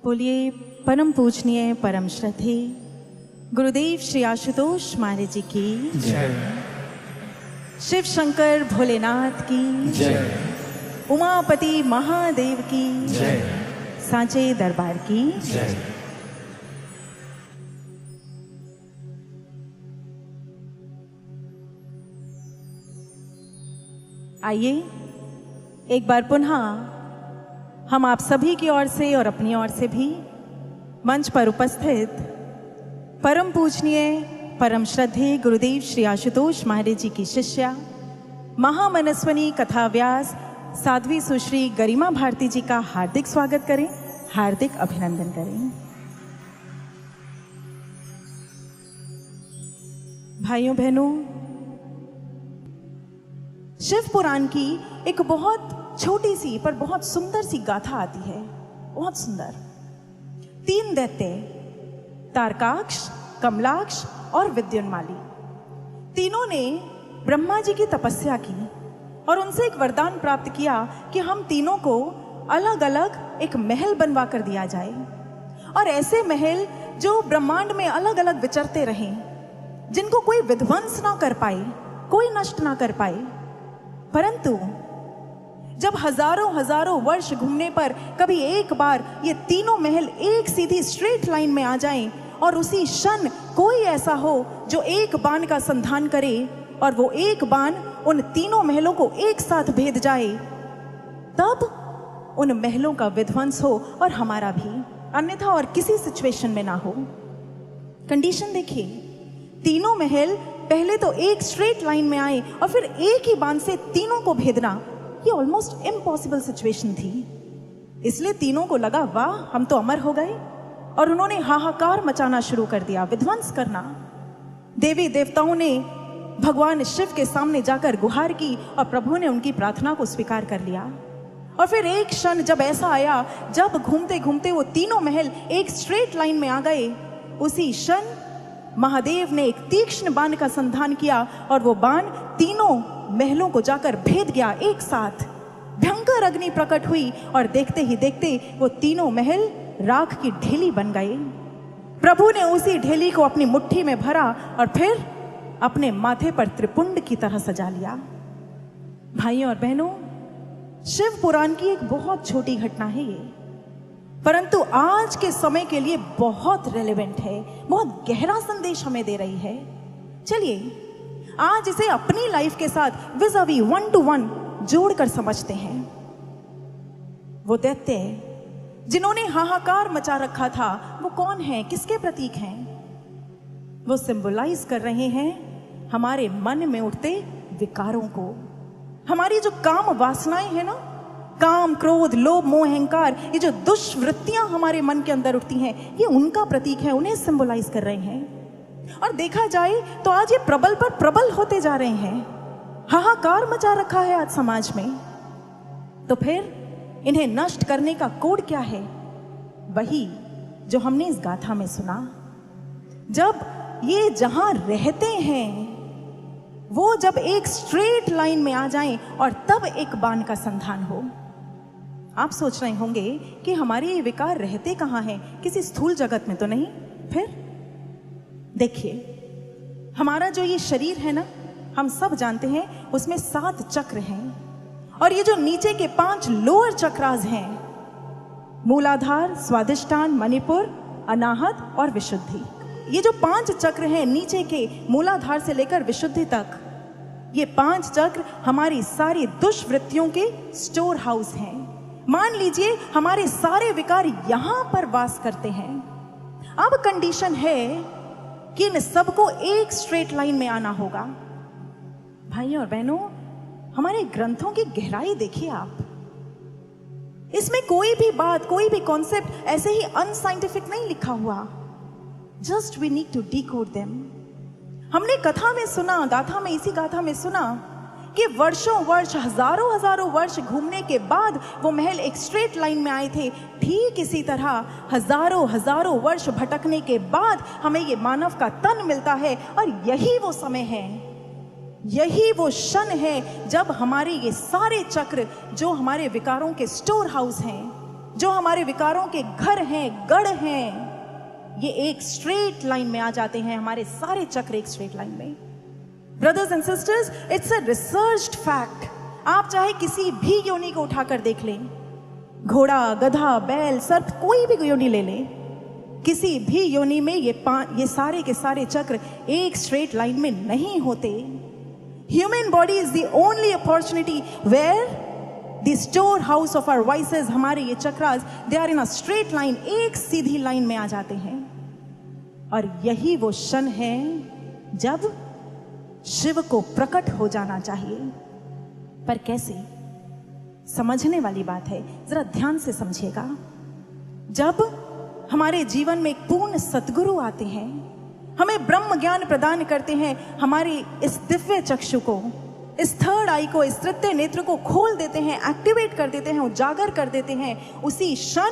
बोलिए परम पूजनीय परम श्रद्धे गुरुदेव श्री आशुतोष महाराज जी की जय। शिव शंकर भोलेनाथ की जय। उमापति महादेव की जय। सांचे दरबार की जय। आइए एक बार पुनः हम आप सभी की ओर से और अपनी ओर से भी मंच पर उपस्थित परम पूजनीय परम श्रद्धेय गुरुदेव श्री आशुतोष महाराज जी की शिष्या महामनस्वनी कथा व्यास साध्वी सुश्री गरिमा भारती जी का हार्दिक स्वागत करें, हार्दिक अभिनंदन करें। भाइयों बहनों, शिव पुराण की एक बहुत छोटी सी पर बहुत सुंदर सी गाथा आती है, बहुत सुंदर। 3 दैत्य तारकाक्ष, कमलाक्ष और विद्युन्माली, तीनों ने ब्रह्मा जी की तपस्या की और उनसे एक वरदान प्राप्त किया कि हम तीनों को अलग अलग एक महल बनवा कर दिया जाए, और ऐसे महल जो ब्रह्मांड में अलग अलग विचरते रहें, जिनको कोई विध्वंस ना कर पाए, कोई नष्ट ना कर पाए। परंतु जब हजारों हजारों वर्ष घूमने पर कभी एक बार ये तीनों महल एक सीधी स्ट्रेट लाइन में आ जाएं और उसी क्षण कोई ऐसा हो जो एक बाण का संधान करे और वो एक बाण उन तीनों महलों को एक साथ भेद जाए, तब उन महलों का विध्वंस हो और हमारा भी, अन्यथा और किसी सिचुएशन में ना हो। कंडीशन देखिए, तीनों महल पहले तो एक स्ट्रेट लाइन में आए और फिर एक ही बाण से तीनों को भेदना, ये ऑलमोस्ट इम्पॉसिबल सिचुएशन थी। इसलिए तीनों को लगा वाह हम तो अमर हो गए, और उन्होंने हाहाकार मचाना शुरू कर दिया, विध्वंस करना। देवी देवताओं ने भगवान शिव के सामने जाकर गुहार की और प्रभु ने उनकी प्रार्थना को स्वीकार कर लिया। और फिर एक क्षण जब ऐसा आया, जब घूमते घूमते वो तीनों महल एक स्ट्रेट लाइन में आ गए, उसी क्षण महादेव ने एक तीक्ष्ण बाण का संधान किया और वो बाण तीनों महलों को जाकर भेद गया एक साथ। भयंकर अग्नि प्रकट हुई और देखते ही देखते वो तीनों महल राख की ढेली बन गए। प्रभु ने उसी ढेली को अपनी मुट्ठी में भरा और फिर अपने माथे पर त्रिपुंड की तरह सजा लिया। भाइयों और बहनों, शिव पुराण की एक बहुत छोटी घटना है ये, परंतु आज के समय के लिए बहुत रेलेवेंट है, बहुत गहरा संदेश हमें दे रही है। चलिए आज इसे अपनी लाइफ के साथ विज़ावी 1 to 1 जोड़कर समझते हैं। वो दैत्य जिन्होंने हाहाकार मचा रखा था, वो कौन है, किसके प्रतीक हैं? वो सिंबलाइज कर रहे हैं हमारे मन में उठते विकारों को। हमारी जो काम वासनाएं हैं ना, काम, क्रोध, लोभ, मोह, अहंकार, ये जो दुष्वृत्तियां हमारे मन के अंदर उठती हैं, ये उनका प्रतीक है, उन्हें सिंबलाइज कर रहे हैं। और देखा जाए तो आज ये प्रबल पर प्रबल होते जा रहे हैं, हाहाकार मचा रखा है आज समाज में। तो फिर इन्हें नष्ट करने का कोड क्या है? वही जो हमने इस गाथा में सुना। जब ये जहां रहते हैं वो जब एक स्ट्रेट लाइन में आ जाएं और तब एक बाण का संधान हो। आप सोच रहे होंगे कि हमारे ये विकार रहते कहाँ हैं, किसी स्थूल जगत में तो नहीं। फिर देखिए, हमारा जो ये शरीर है ना, हम सब जानते हैं उसमें 7 चक्र हैं, और ये जो नीचे के 5 लोअर चक्रास हैं, मूलाधार, स्वादिष्ठान, मणिपुर, अनाहत और विशुद्धि, ये जो 5 चक्र हैं नीचे के मूलाधार से लेकर विशुद्धि तक, ये 5 चक्र हमारी सारी दुष्वृत्तियों के स्टोर हाउस हैं। मान लीजिए हमारे सारे विकार यहां पर वास करते हैं। अब कंडीशन है कि इन सबको एक स्ट्रेट लाइन में आना होगा। भाइयों और बहनों, हमारे ग्रंथों की गहराई देखिए आप। इसमें कोई भी बात, कोई भी कॉन्सेप्ट ऐसे ही अनसाइंटिफिक नहीं लिखा हुआ। Just we need to decode them. हमने कथा में सुना, गाथा में, इसी गाथा में सुना कि वर्षों वर्ष, हजारों हजारों वर्ष घूमने के बाद वो महल एक स्ट्रेट लाइन में आए थे। ठीक इसी तरह हजारों हजारों वर्ष भटकने के बाद हमें ये मानव का तन मिलता है, और यही वो समय है, यही वो क्षण है जब हमारे ये सारे चक्र जो हमारे विकारों के स्टोर हाउस हैं, जो हमारे विकारों के घर हैं, गढ़ हैं, ये एक स्ट्रेट लाइन में आ जाते हैं। हमारे सारे चक्र एक स्ट्रेट लाइन में। Brothers and sisters, it's a researched fact. आप चाहे किसी भी योनि को उठाकर देख लें, घोड़ा, गधा, बैल, सर्प, कोई भी योनि ले लें, किसी भी योनि में ये सारे के सारे चक्र एक स्ट्रेट लाइन में नहीं होते। Human body is the only opportunity where the store house of our vices, हमारे ये chakras, they are in a straight line, एक सीधी लाइन में आ जाते हैं। और यही वो क्षण है जब शिव को प्रकट हो जाना चाहिए। पर कैसे? समझने वाली बात है, जरा ध्यान से समझिएगा। जब हमारे जीवन में एक पूर्ण सद्गुरु आते हैं, हमें ब्रह्म ज्ञान प्रदान करते हैं, हमारी इस दिव्य चक्षु को, इस थर्ड आई को, इस तृतीय नेत्र को खोल देते हैं, एक्टिवेट कर देते हैं, उजागर कर देते हैं, उसी क्षण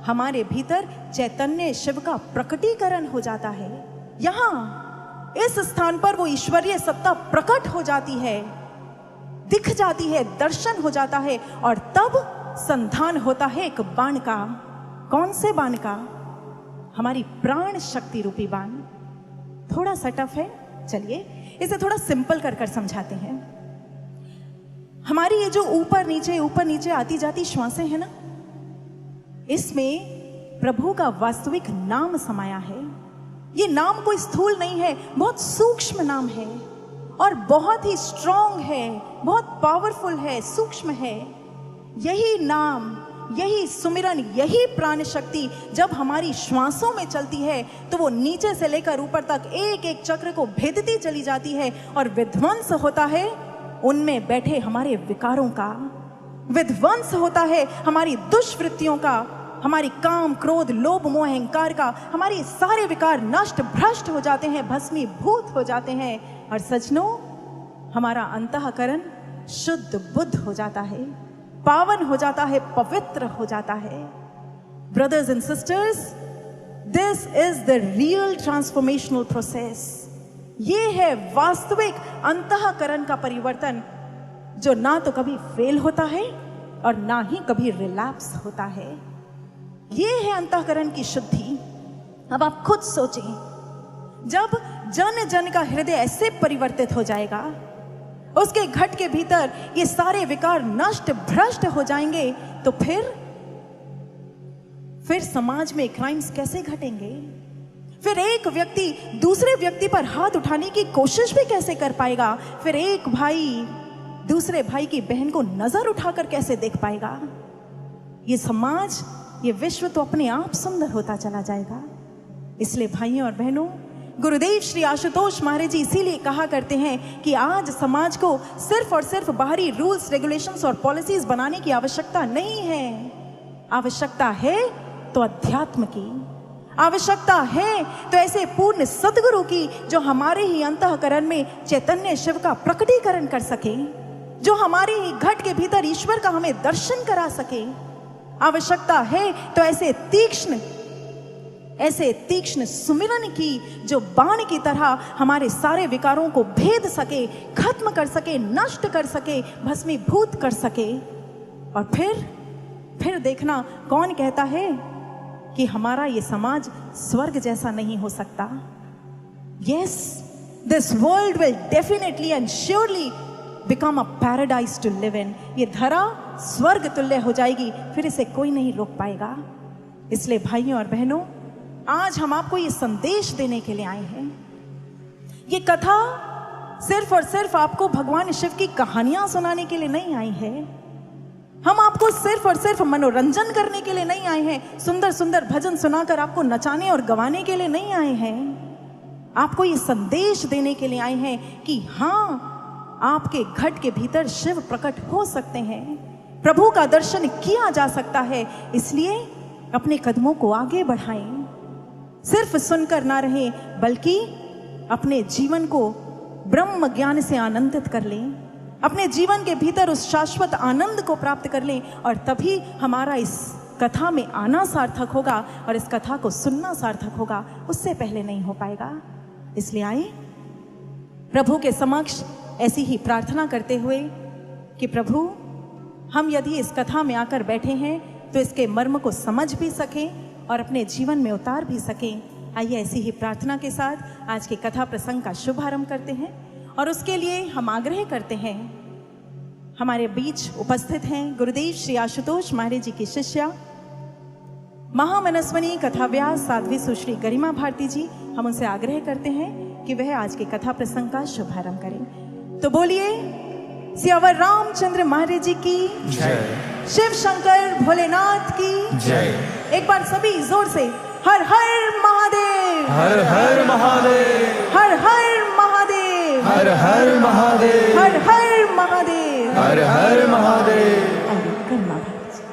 हमारे भीतर चैतन्य शिव का प्रकटीकरण हो जाता है। यहां इस स्थान पर वो ईश्वरीय सत्ता प्रकट हो जाती है, दिख जाती है, दर्शन हो जाता है। और तब संधान होता है एक बाण का। कौन से बाण का? हमारी प्राण शक्ति रूपी बाण। थोड़ा सा टफ है, चलिए इसे थोड़ा सिंपल कर समझाते हैं। हमारी ये जो ऊपर नीचे आती जाती श्वासें हैं ना, इसमें प्रभु का वास्तविक नाम समाया है। ये नाम कोई स्थूल नहीं है, बहुत सूक्ष्म नाम है और बहुत ही स्ट्रांग है, बहुत पावरफुल है, सूक्ष्म है। यही नाम, यही सुमिरन, यही प्राण शक्ति जब हमारी श्वासों में चलती है तो वो नीचे से लेकर ऊपर तक एक एक चक्र को भेदती चली जाती है और विध्वंस होता है उनमें बैठे हमारे विकारों का, विध्वंस होता है हमारी दुष्वृत्तियों का, हमारी काम, क्रोध, लोभ, मोह, अहंकार का। हमारे सारे विकार नष्ट भ्रष्ट हो जाते हैं, भस्मीभूत हो जाते हैं। और सज्जनों, हमारा अंतःकरण शुद्ध बुद्ध हो जाता है, पावन हो जाता है, पवित्र हो जाता है। Brothers and sisters, this is the real transformational process. ये है वास्तविक अंतःकरण का परिवर्तन, जो ना तो कभी फेल होता है और ना ही कभी रिलैप्स होता है। ये है अंतःकरण की शुद्धि। अब आप खुद सोचें, जब जन जन का हृदय ऐसे परिवर्तित हो जाएगा, उसके घट के भीतर ये सारे विकार नष्ट भ्रष्ट हो जाएंगे, तो फिर समाज में क्राइम्स कैसे घटेंगे? फिर एक व्यक्ति दूसरे व्यक्ति पर हाथ उठाने की कोशिश भी कैसे कर पाएगा? फिर एक भाई दूसरे भाई की बहन को नजर उठाकर कैसे देख पाएगा? ये समाज, ये विश्व तो अपने आप सुंदर होता चला जाएगा। इसलिए भाइयों और बहनों, गुरुदेव श्री आशुतोष महाराज जी इसीलिए कहा करते हैं कि आज समाज को सिर्फ और सिर्फ बाहरी रूल्स, रेगुलेशंस और पॉलिसीज बनाने की आवश्यकता नहीं है। आवश्यकता है तो अध्यात्म की, आवश्यकता है तो ऐसे पूर्ण सद्गुरु की जो हमारे ही अंतःकरण में चैतन्य शिव का प्रकटीकरण कर सके, जो हमारे ही घट के भीतर ईश्वर का हमें दर्शन करा सके। आवश्यकता है तो ऐसे तीक्ष्ण सुमिरन की जो बाण की तरह हमारे सारे विकारों को भेद सके, खत्म कर सके, नष्ट कर सके, भस्मीभूत कर सके। और फिर देखना, कौन कहता है कि हमारा ये समाज स्वर्ग जैसा नहीं हो सकता? Yes, this world will definitely and surely become a paradise to live in. ये धरा स्वर्ग तुल्य हो जाएगी, फिर इसे कोई नहीं रोक पाएगा। इसलिए भाइयों और बहनों, आज हम आपको ये संदेश देने के लिए आए हैं। ये कथा सिर्फ और सिर्फ आपको भगवान शिव की कहानियां सुनाने के लिए नहीं आई है। हम आपको सिर्फ और सिर्फ मनोरंजन करने के लिए नहीं आए हैं, सुंदर सुंदर भजन सुनाकर आपको नचाने और गवाने के लिए नहीं आए हैं। आपको ये संदेश देने के लिए आए हैं कि हाँ, आपके घट के भीतर शिव प्रकट हो सकते हैं, प्रभु का दर्शन किया जा सकता है। इसलिए अपने कदमों को आगे बढ़ाएं, सिर्फ सुनकर ना रहें, बल्कि अपने जीवन को ब्रह्म ज्ञान से आनंदित कर लें, अपने जीवन के भीतर उस शाश्वत आनंद को प्राप्त कर लें। और तभी हमारा इस कथा में आना सार्थक होगा और इस कथा को सुनना सार्थक होगा, उससे पहले नहीं हो पाएगा। इसलिए आए प्रभु के समक्ष ऐसी ही प्रार्थना करते हुए कि प्रभु, हम यदि इस कथा में आकर बैठे हैं तो इसके मर्म को समझ भी सकें और अपने जीवन में उतार भी सकें। आइए ऐसी ही प्रार्थना के साथ आज के कथा प्रसंग का शुभारंभ करते हैं और उसके लिए हम आग्रह करते हैं, हमारे बीच उपस्थित हैं गुरुदेव श्री आशुतोष महाराज जी की शिष्या महामनस्वनी कथाव्यास साध्वी सुश्री गरिमा भारती जी। हम उनसे आग्रह करते हैं कि वह आज के कथा प्रसंग का शुभारंभ करें। तो बोलिए सियावर रामचंद्र महाराज जी की जय, शिव शंकर भोलेनाथ की जय। एक बार सभी जोर से हर हर महादेव, हर हर महादेव, हर हर महादेव, हर हर महादेव, हर हर महादेव, हर हर महादेव। आइए, गरिमा भारती जी।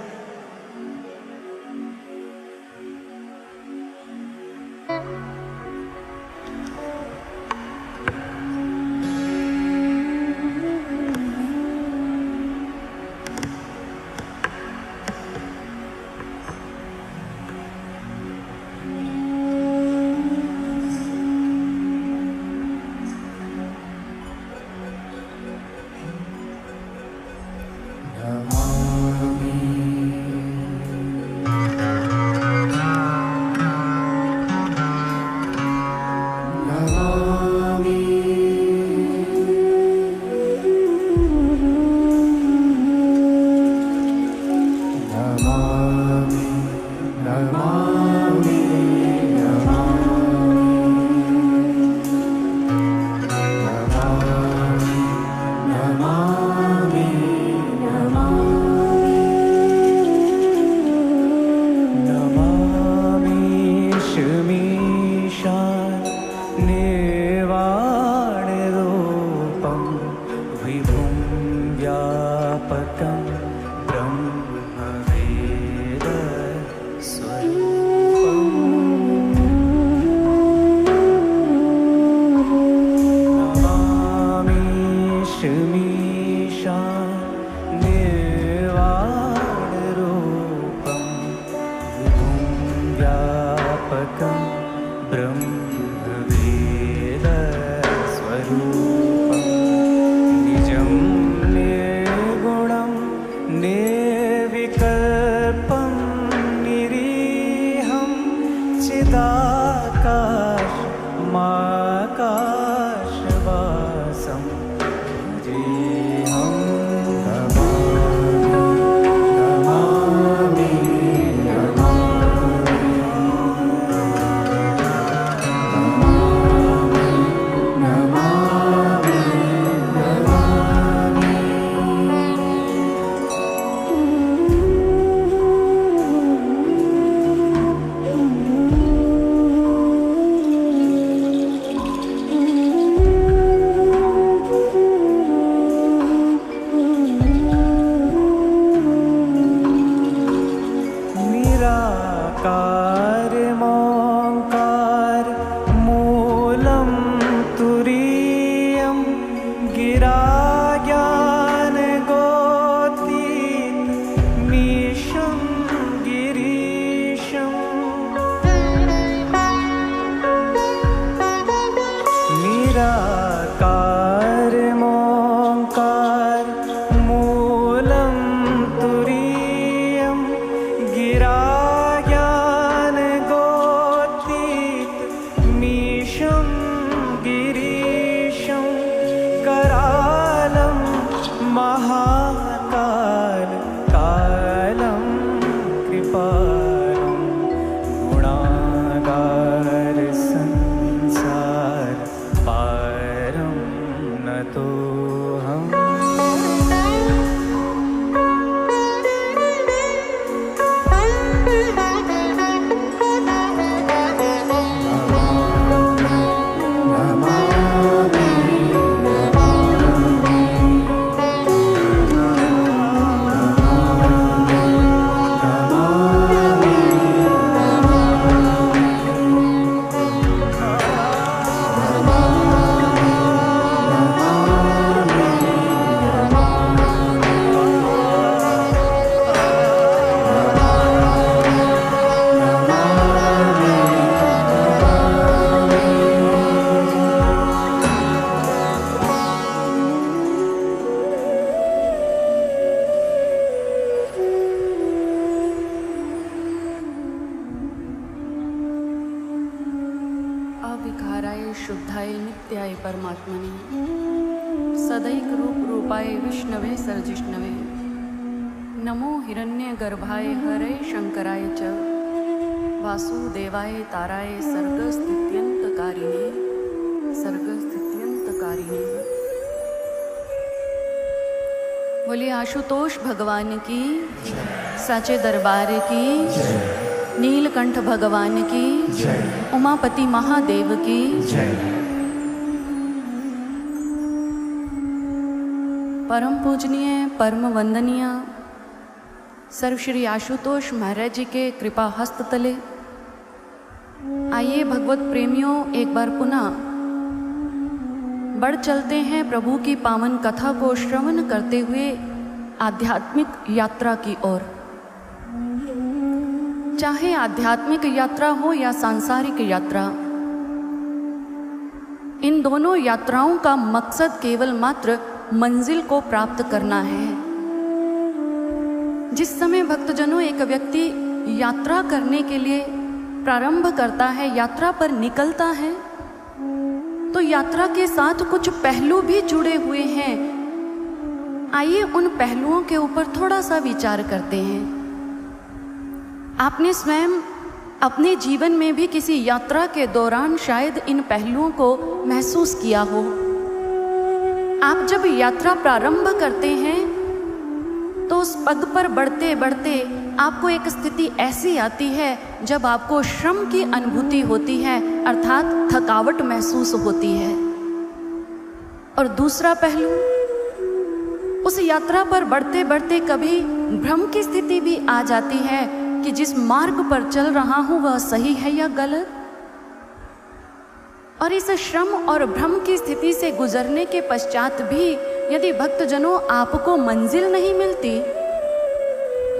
शुद्धाय नित्याय परमात्मने सदैक रूप रूपाय विष्णवे सर्जिष्णवे नमो हिरण्यगर्भाय हरे शंकराय च वासुदेवाय ताराय सर्गस्थित्यंतकारिणे सर्गस्थित्यंतकारिणे। बोलिए आशुतोष भगवान की, साचे दरबार की, नीलकंठ भगवान की, उमापति महादेव की। परम पूजनीय परम वंदनीय सर्वश्री आशुतोष महाराज जी के कृपा हस्त तले आइए भगवत प्रेमियों, एक बार पुनः बढ़ चलते हैं प्रभु की पावन कथा को श्रवण करते हुए आध्यात्मिक यात्रा की ओर। चाहे आध्यात्मिक यात्रा हो या सांसारिक यात्रा, इन दोनों यात्राओं का मकसद केवल मात्र मंजिल को प्राप्त करना है। जिस समय भक्तजनों एक व्यक्ति यात्रा करने के लिए प्रारंभ करता है, यात्रा पर निकलता है, तो यात्रा के साथ कुछ पहलू भी जुड़े हुए हैं। आइए उन पहलुओं के ऊपर थोड़ा सा विचार करते हैं। आपने स्वयं अपने जीवन में भी किसी यात्रा के दौरान शायद इन पहलुओं को महसूस किया हो। आप जब यात्रा प्रारंभ करते हैं तो उस पग पर बढ़ते बढ़ते आपको एक स्थिति ऐसी आती है जब आपको श्रम की अनुभूति होती है, अर्थात थकावट महसूस होती है। और दूसरा पहलू, उस यात्रा पर बढ़ते बढ़ते कभी भ्रम की स्थिति भी आ जाती है कि जिस मार्ग पर चल रहा हूं वह सही है या गलत। और इस श्रम और भ्रम की स्थिति से गुजरने के पश्चात भी यदि भक्तजनों आपको मंजिल नहीं मिलती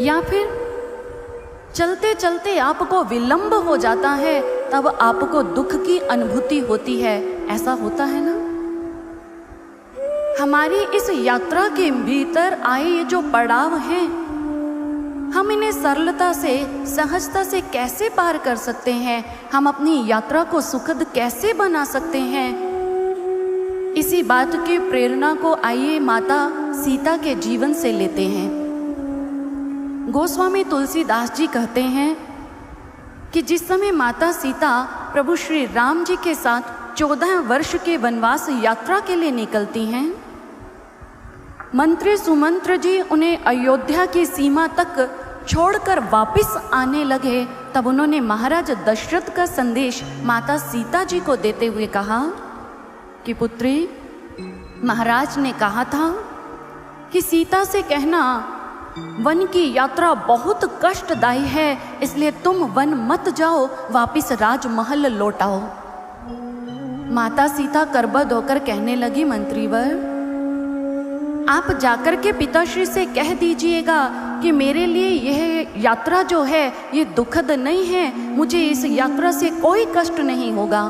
या फिर चलते चलते आपको विलंब हो जाता है, तब आपको दुख की अनुभूति होती है। ऐसा होता है ना? हमारी इस यात्रा के भीतर आए ये जो पड़ाव हैं, हम इन्हें सरलता से, सहजता से कैसे पार कर सकते हैं? हम अपनी यात्रा को सुखद कैसे बना सकते हैं? इसी बात की प्रेरणा को आइए माता सीता के जीवन से लेते हैं। गोस्वामी तुलसीदास जी कहते हैं कि जिस समय माता सीता प्रभु श्री राम जी के साथ 14 वर्ष के वनवास यात्रा के लिए निकलती हैं, मंत्री सुमंत्र जी उन्हें अयोध्या की सीमा तक छोड़कर वापस आने लगे, तब उन्होंने महाराज दशरथ का संदेश माता सीता जी को देते हुए कहा कि पुत्री, महाराज ने कहा था कि सीता से कहना वन की यात्रा बहुत कष्टदायी है, इसलिए तुम वन मत जाओ, वापस राजमहल लौट आओ। माता सीता करबद्ध होकर कहने लगी, मंत्रीवर, आप जाकर के पिताश्री से कह दीजिएगा कि मेरे लिए यह यात्रा जो है ये दुखद नहीं है, मुझे इस यात्रा से कोई कष्ट नहीं होगा।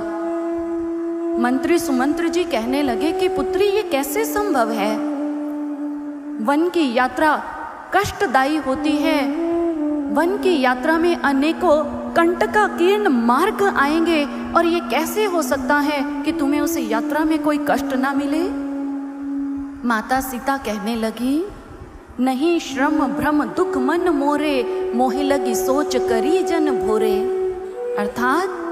मंत्री सुमंत्र जी कहने लगे कि पुत्री, ये कैसे संभव है? वन की यात्रा कष्टदायी होती है, वन की यात्रा में अनेकों कंटकाकीर्ण मार्ग आएंगे, और ये कैसे हो सकता है कि तुम्हें उस यात्रा में कोई कष्ट ना मिले? माता सीता कहने लगी, नहीं श्रम भ्रम दुख मन मोरे, मोहि लगी सोच करी जन भोरे। अर्थात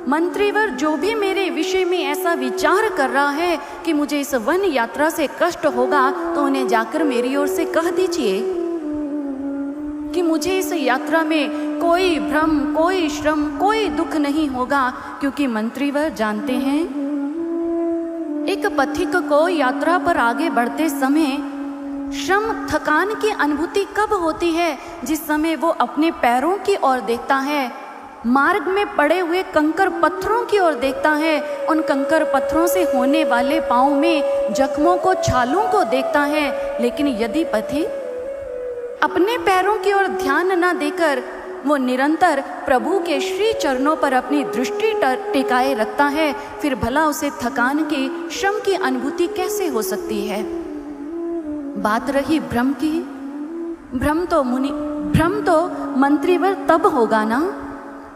मंत्रीवर, जो भी मेरे विषय में ऐसा विचार कर रहा है कि मुझे इस वन यात्रा से कष्ट होगा, तो उन्हें जाकर मेरी ओर से कह दीजिए कि मुझे इस यात्रा में कोई भ्रम, कोई श्रम, कोई दुख नहीं होगा। क्योंकि मंत्रीवर जानते हैं, एक पथिक को यात्रा पर आगे बढ़ते समय श्रम, थकान की अनुभूति कब होती है? जिस समय वो अपने पैरों की ओर देखता है, मार्ग में पड़े हुए कंकर पत्थरों की ओर देखता है, उन कंकर पत्थरों से होने वाले पांव में जख्मों को, छालों को देखता है। लेकिन यदि पथिक अपने पैरों की ओर ध्यान न देकर वो निरंतर प्रभु के श्री चरणों पर अपनी दृष्टि टिकाए रखता है, फिर भला उसे थकान की, श्रम की अनुभूति कैसे हो सकती है? बात रही भ्रम की, भ्रम तो मंत्रीवर तब होगा ना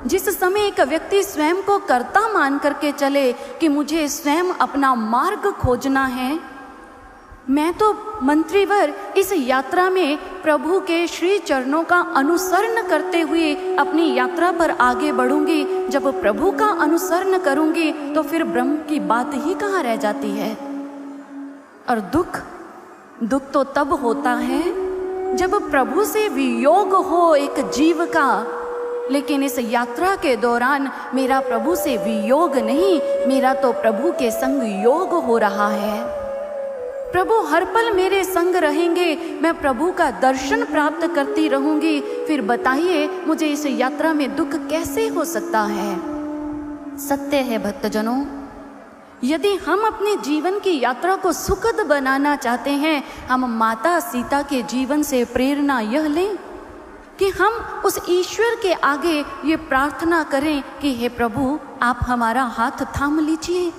जिस समय एक व्यक्ति स्वयं को कर्ता मान करके चले कि मुझे स्वयं अपना मार्ग खोजना है, मैं तो मंत्रीवर इस यात्रा में प्रभु के श्री चरणों का अनुसरण करते हुए अपनी यात्रा पर आगे बढ़ूंगी। जब प्रभु का अनुसरण करूंगी तो फिर ब्रह्म की बात ही कहाँ रह जाती है। और दुख तो तब होता है जब प्रभु से वियोग हो एक जीव का। लेकिन इस यात्रा के दौरान मेरा प्रभु से वियोग नहीं, मेरा तो प्रभु के संग योग हो रहा है। प्रभु हर पल मेरे संग रहेंगे, मैं प्रभु का दर्शन प्राप्त करती रहूंगी। फिर बताइए मुझे इस यात्रा में दुख कैसे हो सकता है। सत्य है भक्तजनों, यदि हम अपने जीवन की यात्रा को सुखद बनाना चाहते हैं, हम माता सीता के जीवन से प्रेरणा यह लें कि हम उस ईश्वर के आगे ये प्रार्थना करें कि हे प्रभु, आप हमारा हाथ थाम लीजिए,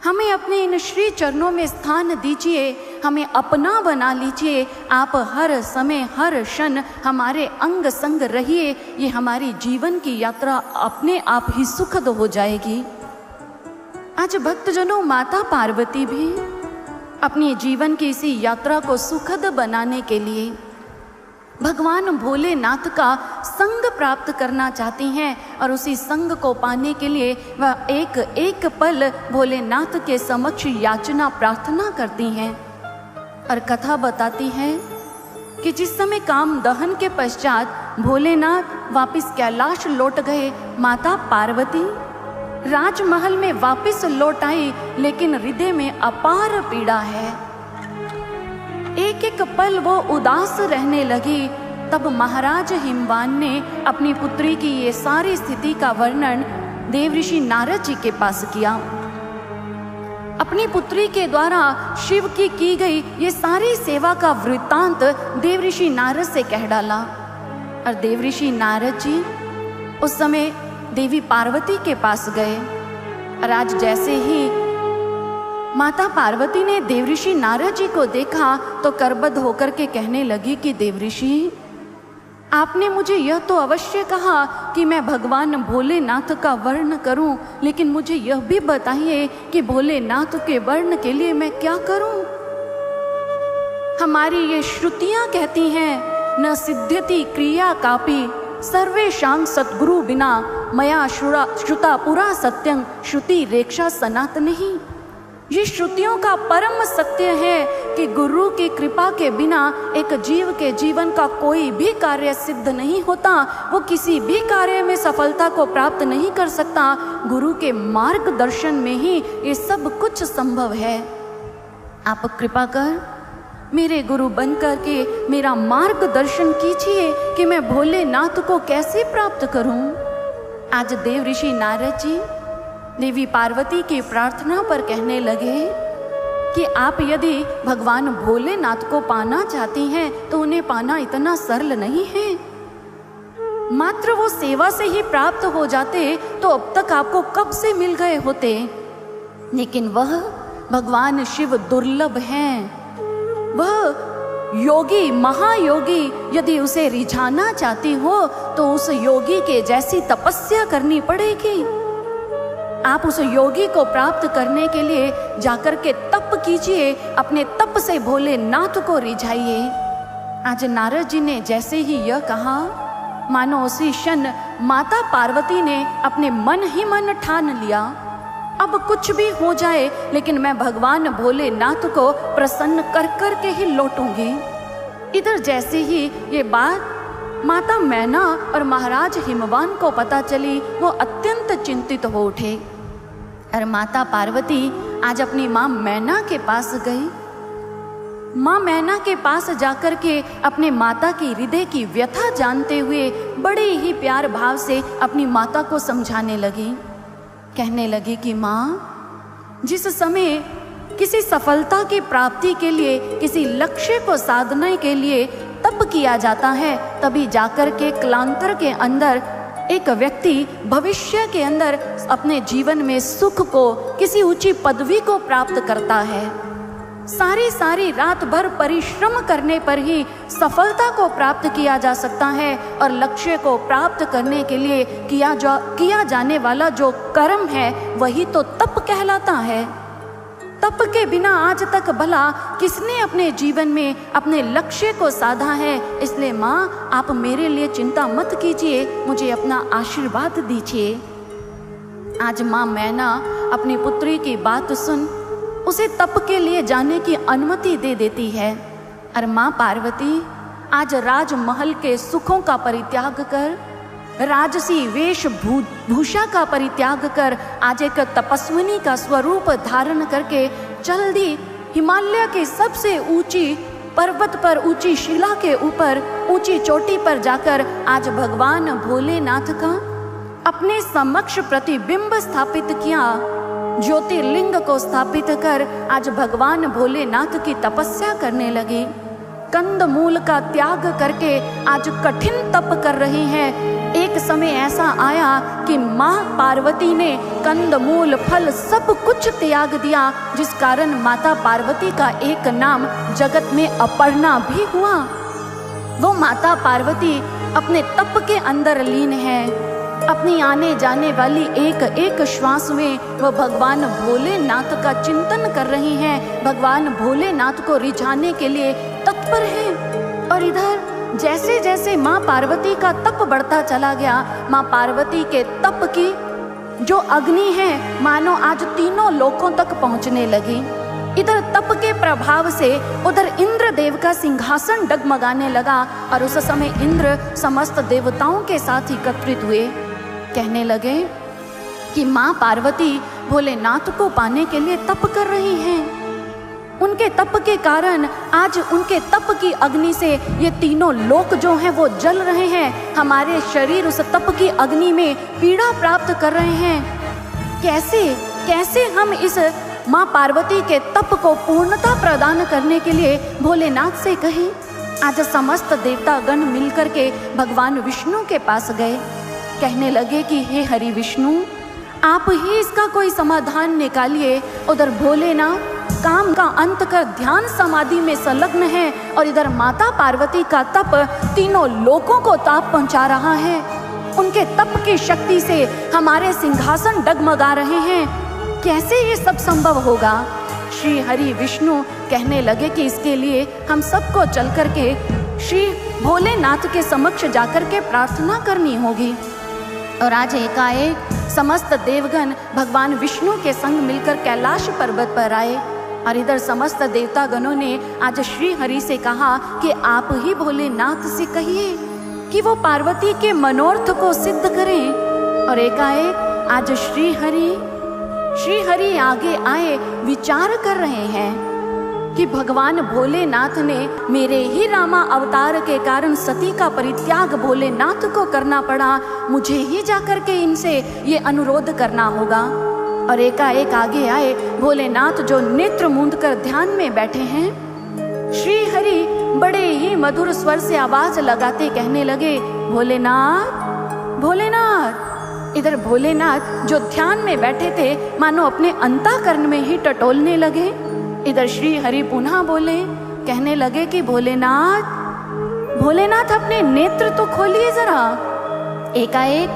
हमें अपने इन श्री चरणों में स्थान दीजिए, हमें अपना बना लीजिए। आप हर समय हर क्षण हमारे अंग संग रहिए। ये हमारी जीवन की यात्रा अपने आप ही सुखद हो जाएगी। आज भक्तजनों, माता पार्वती भी अपने जीवन की इसी यात्रा को सुखद बनाने के लिए भगवान भोलेनाथ का संग प्राप्त करना चाहती हैं और उसी संग को पाने के लिए वह एक एक पल भोलेनाथ के समक्ष याचना प्रार्थना करती हैं। और कथा बताती है कि जिस समय काम दहन के पश्चात भोलेनाथ वापिस कैलाश लौट गए, माता पार्वती राजमहल में वापिस लौट आई, लेकिन हृदय में अपार पीड़ा है। एक एक पल वो उदास रहने लगी। तब महाराज हिमवान ने अपनी पुत्री की ये सारी स्थिति का वर्णन देवऋषि नारद जी के पास किया। अपनी पुत्री के द्वारा शिव की गई ये सारी सेवा का वृत्तांत देवऋषि नारद से कह डाला। और देवऋषि नारद जी उस समय देवी पार्वती के पास गए। और आज जैसे ही माता पार्वती ने देवऋषि नारद जी को देखा तो करबद्ध होकर के कहने लगी कि देवऋषि, आपने मुझे यह तो अवश्य कहा कि मैं भगवान भोलेनाथ का वर्ण करूं, लेकिन मुझे यह भी बताइए कि भोलेनाथ के वर्ण के लिए मैं क्या करूं। हमारी ये श्रुतियां कहती हैं, न सिद्ध्यति क्रिया कापि सर्वेषां सद्गुरु बिना मया श्रुता पुरा सत्यं श्रुति रेक्षा सनातन ही। ये श्रुतियों का परम सत्य है कि गुरु की कृपा के बिना एक जीव के जीवन का कोई भी कार्य सिद्ध नहीं होता। वो किसी भी कार्य में सफलता को प्राप्त नहीं कर सकता। गुरु के मार्गदर्शन में ही ये सब कुछ संभव है। आप कृपा कर मेरे गुरु बन करके मेरा मार्गदर्शन कीजिए कि मैं भोलेनाथ को कैसे प्राप्त करूं। आज देवऋषि नारद जी देवी पार्वती की प्रार्थना पर कहने लगे कि आप यदि भगवान भोलेनाथ को पाना चाहती हैं तो उन्हें पाना इतना सरल नहीं है। मात्र वो सेवा से ही प्राप्त हो जाते तो अब तक आपको कब से मिल गए होते। लेकिन वह भगवान शिव दुर्लभ हैं। वह योगी महायोगी यदि उसे रिझाना चाहती हो तो उस योगी के जैसी तपस्या करनी पड़ेगी। आप उस योगी को प्राप्त करने के लिए जाकर के तप कीजिए, अपने तप से भोलेनाथ को रिझाइए। आज नारद जी ने जैसे ही यह कहा, मानो उसी क्षण माता पार्वती ने अपने मन ही मन ठान लिया, अब कुछ भी हो जाए लेकिन मैं भगवान भोलेनाथ को प्रसन्न कर कर के ही लौटूंगी। इधर जैसे ही ये बात माता मैना और महाराज हिमवान को पता चली, वो अत्यंत चिंतित हो उठे। और माता पार्वती आज अपनी माँ मैना के पास गई। माँ मैना के पास जाकर के अपने माता की हृदय की व्यथा जानते हुए बड़े ही प्यार भाव से अपनी माता को समझाने लगी। कहने लगी कि माँ, जिस समय किसी सफलता की प्राप्ति के लिए, किसी लक्ष्य को साधने के लिए तप किया जाता है, तभी जाकर के कालांतर के अंदर एक व्यक्ति भविष्य के अंदर अपने जीवन में सुख को, किसी ऊंची पदवी को प्राप्त करता है। सारी रात भर परिश्रम करने पर ही सफलता को प्राप्त किया जा सकता है, और लक्ष्य को प्राप्त करने के लिए किया जाने वाला जो कर्म है वही तो तप कहलाता है। तप के बिना आज तक भला किसने अपने जीवन में अपने लक्ष्य को साधा है। इसलिए माँ, आप मेरे लिए चिंता मत कीजिए, मुझे अपना आशीर्वाद दीजिए। आज माँ मैना अपनी पुत्री की बात सुन उसे तप के लिए जाने की अनुमति दे देती है। और माँ पार्वती आज राजमहल के सुखों का परित्याग कर, राजसी वेशभूषा का परित्याग कर, आज एक तपस्विनी का स्वरूप धारण करके चल दी हिमालय के सबसे ऊंची पर्वत पर, ऊंची शिला के ऊपर, ऊंची चोटी पर जाकर आज भगवान भोलेनाथ का अपने समक्ष प्रतिबिंब स्थापित किया। ज्योतिर्लिंग को स्थापित कर आज भगवान भोलेनाथ की तपस्या करने लगी। कंदमूल का त्याग करके आज कठिन तप कर रही हैं। एक समय ऐसा आया कि माँ पार्वती ने कंदमूल फल सब कुछ त्याग दिया, जिस कारण माता पार्वती का एक नाम जगत में अपर्णा भी हुआ। वो माता पार्वती अपने तप के अंदर लीन है। अपनी आने जाने वाली एक एक श्वास में वह भगवान भोलेनाथ का चिंतन कर रही हैं, भगवान भोलेनाथ को रिझाने के लिए तत्पर हैं। और इधर जैसे जैसे माँ पार्वती का तप बढ़ता चला गया, माँ पार्वती के तप की जो अग्नि है मानो आज तीनों लोकों तक पहुँचने लगी। इधर तप के प्रभाव से उधर इंद्र देव का सिंहासन डगमगाने लगा, और उस समय इंद्र समस्त देवताओं के साथ एकत्रित हुए। कहने लगे कि माँ पार्वती भोलेनाथ को पाने के लिए तप कर रही हैं। उनके तप के कारण आज उनके तप की अग्नि से ये तीनों लोक जो हैं वो जल रहे हैं। हमारे शरीर उस तप की अग्नि में पीड़ा प्राप्त कर रहे हैं। कैसे हम इस माँ पार्वती के तप को पूर्णता प्रदान करने के लिए भोलेनाथ से कहें। आज समस्त देवतागण मिलकर के भगवान विष्णु के पास गए। कहने लगे कि हे हरि विष्णु, आप ही इसका कोई समाधान निकालिए। उधर भोलेनाथ काम का अंत कर ध्यान समाधि में संलग्न है, और इधर माता पार्वती का तप तीनों लोकों को ताप पहुंचा रहा है। उनके तप की शक्ति से हमारे सिंहासन डगमगा रहे हैं। कैसे ये सब संभव होगा? श्री हरि विष्णु कहने लगे कि इसके लिए हम सबको चल करके श्री भोलेनाथ के समक्ष जाकर के प्रार्थना करनी होगी। और आज एकाएक समस्त देवगण भगवान विष्णु के संग मिलकर कैलाश पर्वत पर आए, और इधर समस्त देवतागणों ने आज श्री हरि से कहा कि आप ही भोलेनाथ से कहिए कि वो पार्वती के मनोरथ को सिद्ध करें। और एकाएक आज श्री हरि आगे आए, विचार कर रहे हैं कि भगवान भोलेनाथ ने मेरे ही रामा अवतार के कारण सती का परित्याग भोलेनाथ को करना पड़ा, मुझे ही जाकर के इनसे ये अनुरोध करना होगा। और एकाएक आगे आए भोलेनाथ जो नेत्र मूंद कर ध्यान में बैठे हैं। श्री हरि बड़े ही मधुर स्वर से आवाज लगाते कहने लगे, भोलेनाथ भोलेनाथ। इधर भोलेनाथ जो ध्यान में बैठे थे मानो अपने अंतःकरण में ही टटोलने लगे। इधर श्री हरि पुनः बोले, कहने लगे कि भोलेनाथ अपने नेत्र तो खोलिए जरा। एकाएक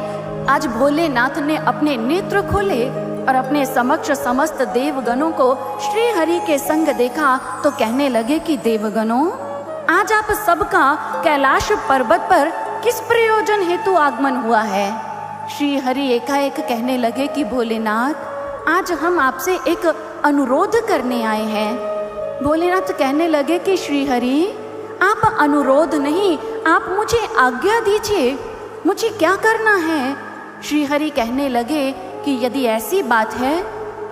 आज भोलेनाथ ने अपने नेत्र खोले और अपने समक्ष समस्त देवगणों को श्री हरि के संग देखा तो कहने लगे कि देवगणों, आज आप सबका कैलाश पर्वत पर किस प्रयोजन हेतु आगमन हुआ है? श्री हरि एकाएक कहने लगे कि भोलेनाथ, आज हम आपसे एक अनुरोध करने आए हैं। भोलेनाथ कहने लगे कि श्री हरि, आप अनुरोध नहीं, आप मुझे आज्ञा दीजिए, मुझे क्या करना है? श्री हरि कहने लगे कि यदि ऐसी बात है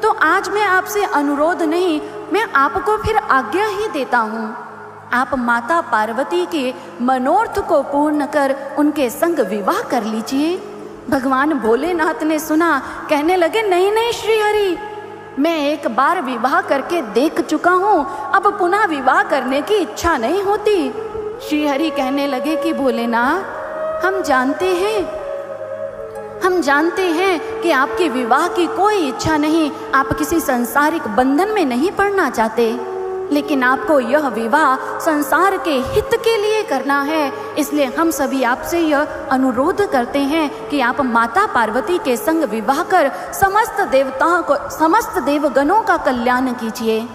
तो आज मैं आपसे अनुरोध नहीं, मैं आपको फिर आज्ञा ही देता हूँ। आप माता पार्वती के मनोरथ को पूर्ण कर उनके संग विवाह कर लीजिए। भगवान भोलेनाथ ने सुना, कहने लगे नहीं नहीं श्री हरि, मैं एक बार विवाह करके देख चुका हूँ, अब पुनः विवाह करने की इच्छा नहीं होती। श्री हरि कहने लगे कि भोलेनाथ, हम जानते हैं कि आपके विवाह की कोई इच्छा नहीं, आप किसी सांसारिक बंधन में नहीं पड़ना चाहते। लेकिन आपको यह विवाह संसार के हित के लिए करना है। इसलिए हम सभी आपसे यह अनुरोध करते हैं कि आप माता पार्वती के संग विवाह कर समस्त देवताओं को, समस्त देवगणों का कल्याण कीजिए।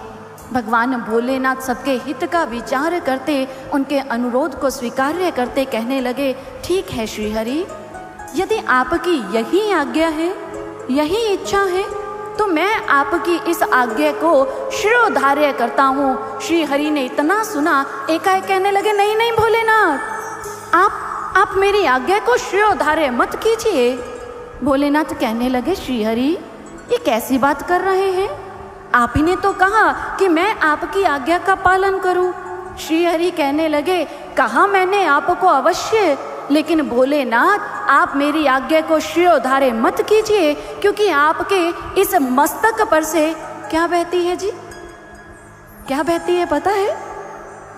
भगवान भोलेनाथ सबके हित का विचार करते, उनके अनुरोध को स्वीकार्य करते कहने लगे, ठीक है श्रीहरि, यदि आपकी यही आज्ञा है, यही इच्छा है, तो मैं आपकी इस आज्ञा को शिरोधार्य करता हूँ। श्री हरि ने इतना सुना, एकाएक कहने लगे, नहीं नहीं भोलेनाथ, आप मेरी आज्ञा को शिरोधार्य मत कीजिए। भोलेनाथ कहने लगे, श्री हरि ये कैसी बात कर रहे हैं? आप ही ने तो कहा कि मैं आपकी आज्ञा का पालन करूं। श्री हरि कहने लगे, कहा मैंने आपको अवश्य, लेकिन भोलेनाथ आप मेरी आज्ञा को शिरोधार्य मत कीजिए, क्योंकि आपके इस मस्तक पर से क्या बहती है जी? क्या बहती है पता है?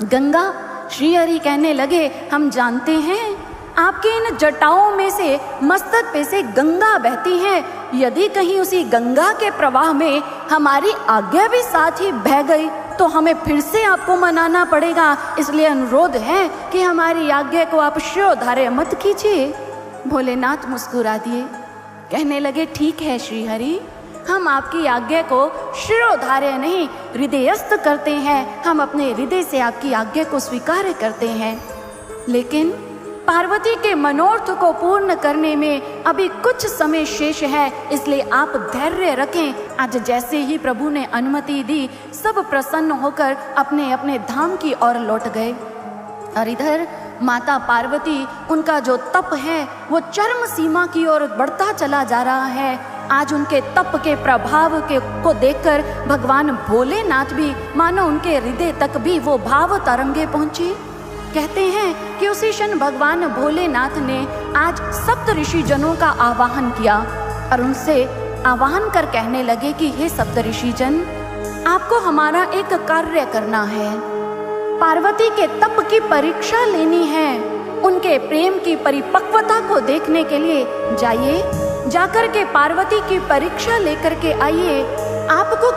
गंगा। श्री हरि कहने लगे, हम जानते हैं आपके इन जटाओं में से मस्तक पे से गंगा बहती है। यदि कहीं उसी गंगा के प्रवाह में हमारी आज्ञा भी साथ ही बह गई तो हमें फिर से आपको मनाना पड़ेगा। इसलिए अनुरोध है कि हमारी आज्ञा को आप शिरोधार्य मत कीजिए। भोलेनाथ मुस्कुरा दिए, कहने लगे, ठीक है श्री हरि, हम आपकी आज्ञा को शिरोधार्य नहीं हृदयस्थ करते हैं। हम अपने हृदय से आपकी आज्ञा को स्वीकार करते हैं। लेकिन पार्वती के मनोरथ को पूर्ण करने में अभी कुछ समय शेष है, इसलिए आप धैर्य रखें। आज जैसे ही प्रभु ने अनुमति दी, सब प्रसन्न होकर अपने अपने धाम की ओर लौट गए। और इधर माता पार्वती, उनका जो तप है वो चरम सीमा की ओर बढ़ता चला जा रहा है। आज उनके तप के प्रभाव को देखकर भगवान भोलेनाथ भी मानो उनके हृदय तक भी वो भाव तरंगे पहुंची। कहते हैं कि उसी क्षण भगवान भोलेनाथ ने आज सप्त ऋषि जनों का आवाहन किया और उनसे आवाहन कर कहने लगे कि हे सप्त ऋषि जन, आपको हमारा एक कार्य करना है। पार्वती के तप की परीक्षा लेनी है। उनके प्रेम की परिपक्वता को देखने के लिए जाइए, जाकर के पार्वती की परीक्षा लेकर के आइए। आपको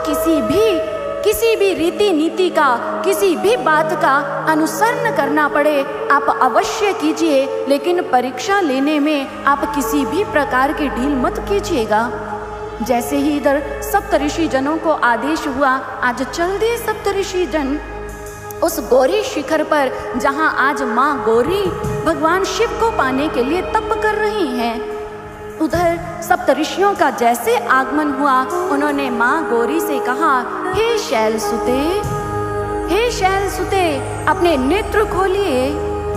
किसी भी रीति नीति का, किसी भी बात का अनुसरण करना पड़े आप अवश्य कीजिए, लेकिन परीक्षा लेने में आप किसी भी प्रकार की ढील मत कीजिएगा। जैसे ही इधर सप्त ऋषि जनों को आदेश हुआ, आज चल दिए सप्त ऋषि जन उस गौरी शिखर पर, जहां आज माँ गौरी भगवान शिव को पाने के लिए तप कर रही हैं। उधर सप्त ऋषियों का जैसे आगमन हुआ, उन्होंने माँ गौरी से कहा, हे शैलसुते, हे शैलसुते, अपने नेत्र खोलिए।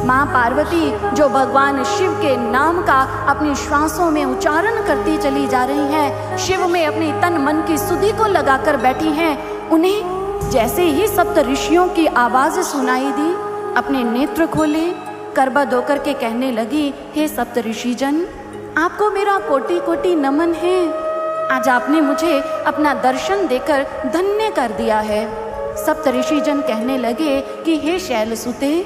माँ पार्वती जो भगवान शिव के नाम का अपनी श्वासों में उच्चारण करती चली जा रही हैं, शिव में अपनी तन मन की सुधि को लगाकर बैठी हैं। उन्हें जैसे ही सप्त ऋषियों की आवाज सुनाई दी, अपने नेत्र खोले, करबद्ध होकर के कहने लगी, हे सप्त ऋषि जन, आपको मेरा कोटि कोटि नमन है। आज आपने मुझे अपना दर्शन देकर धन्य कर दिया है। सप्त ऋषि जन कहने लगे कि हे शैलसुते,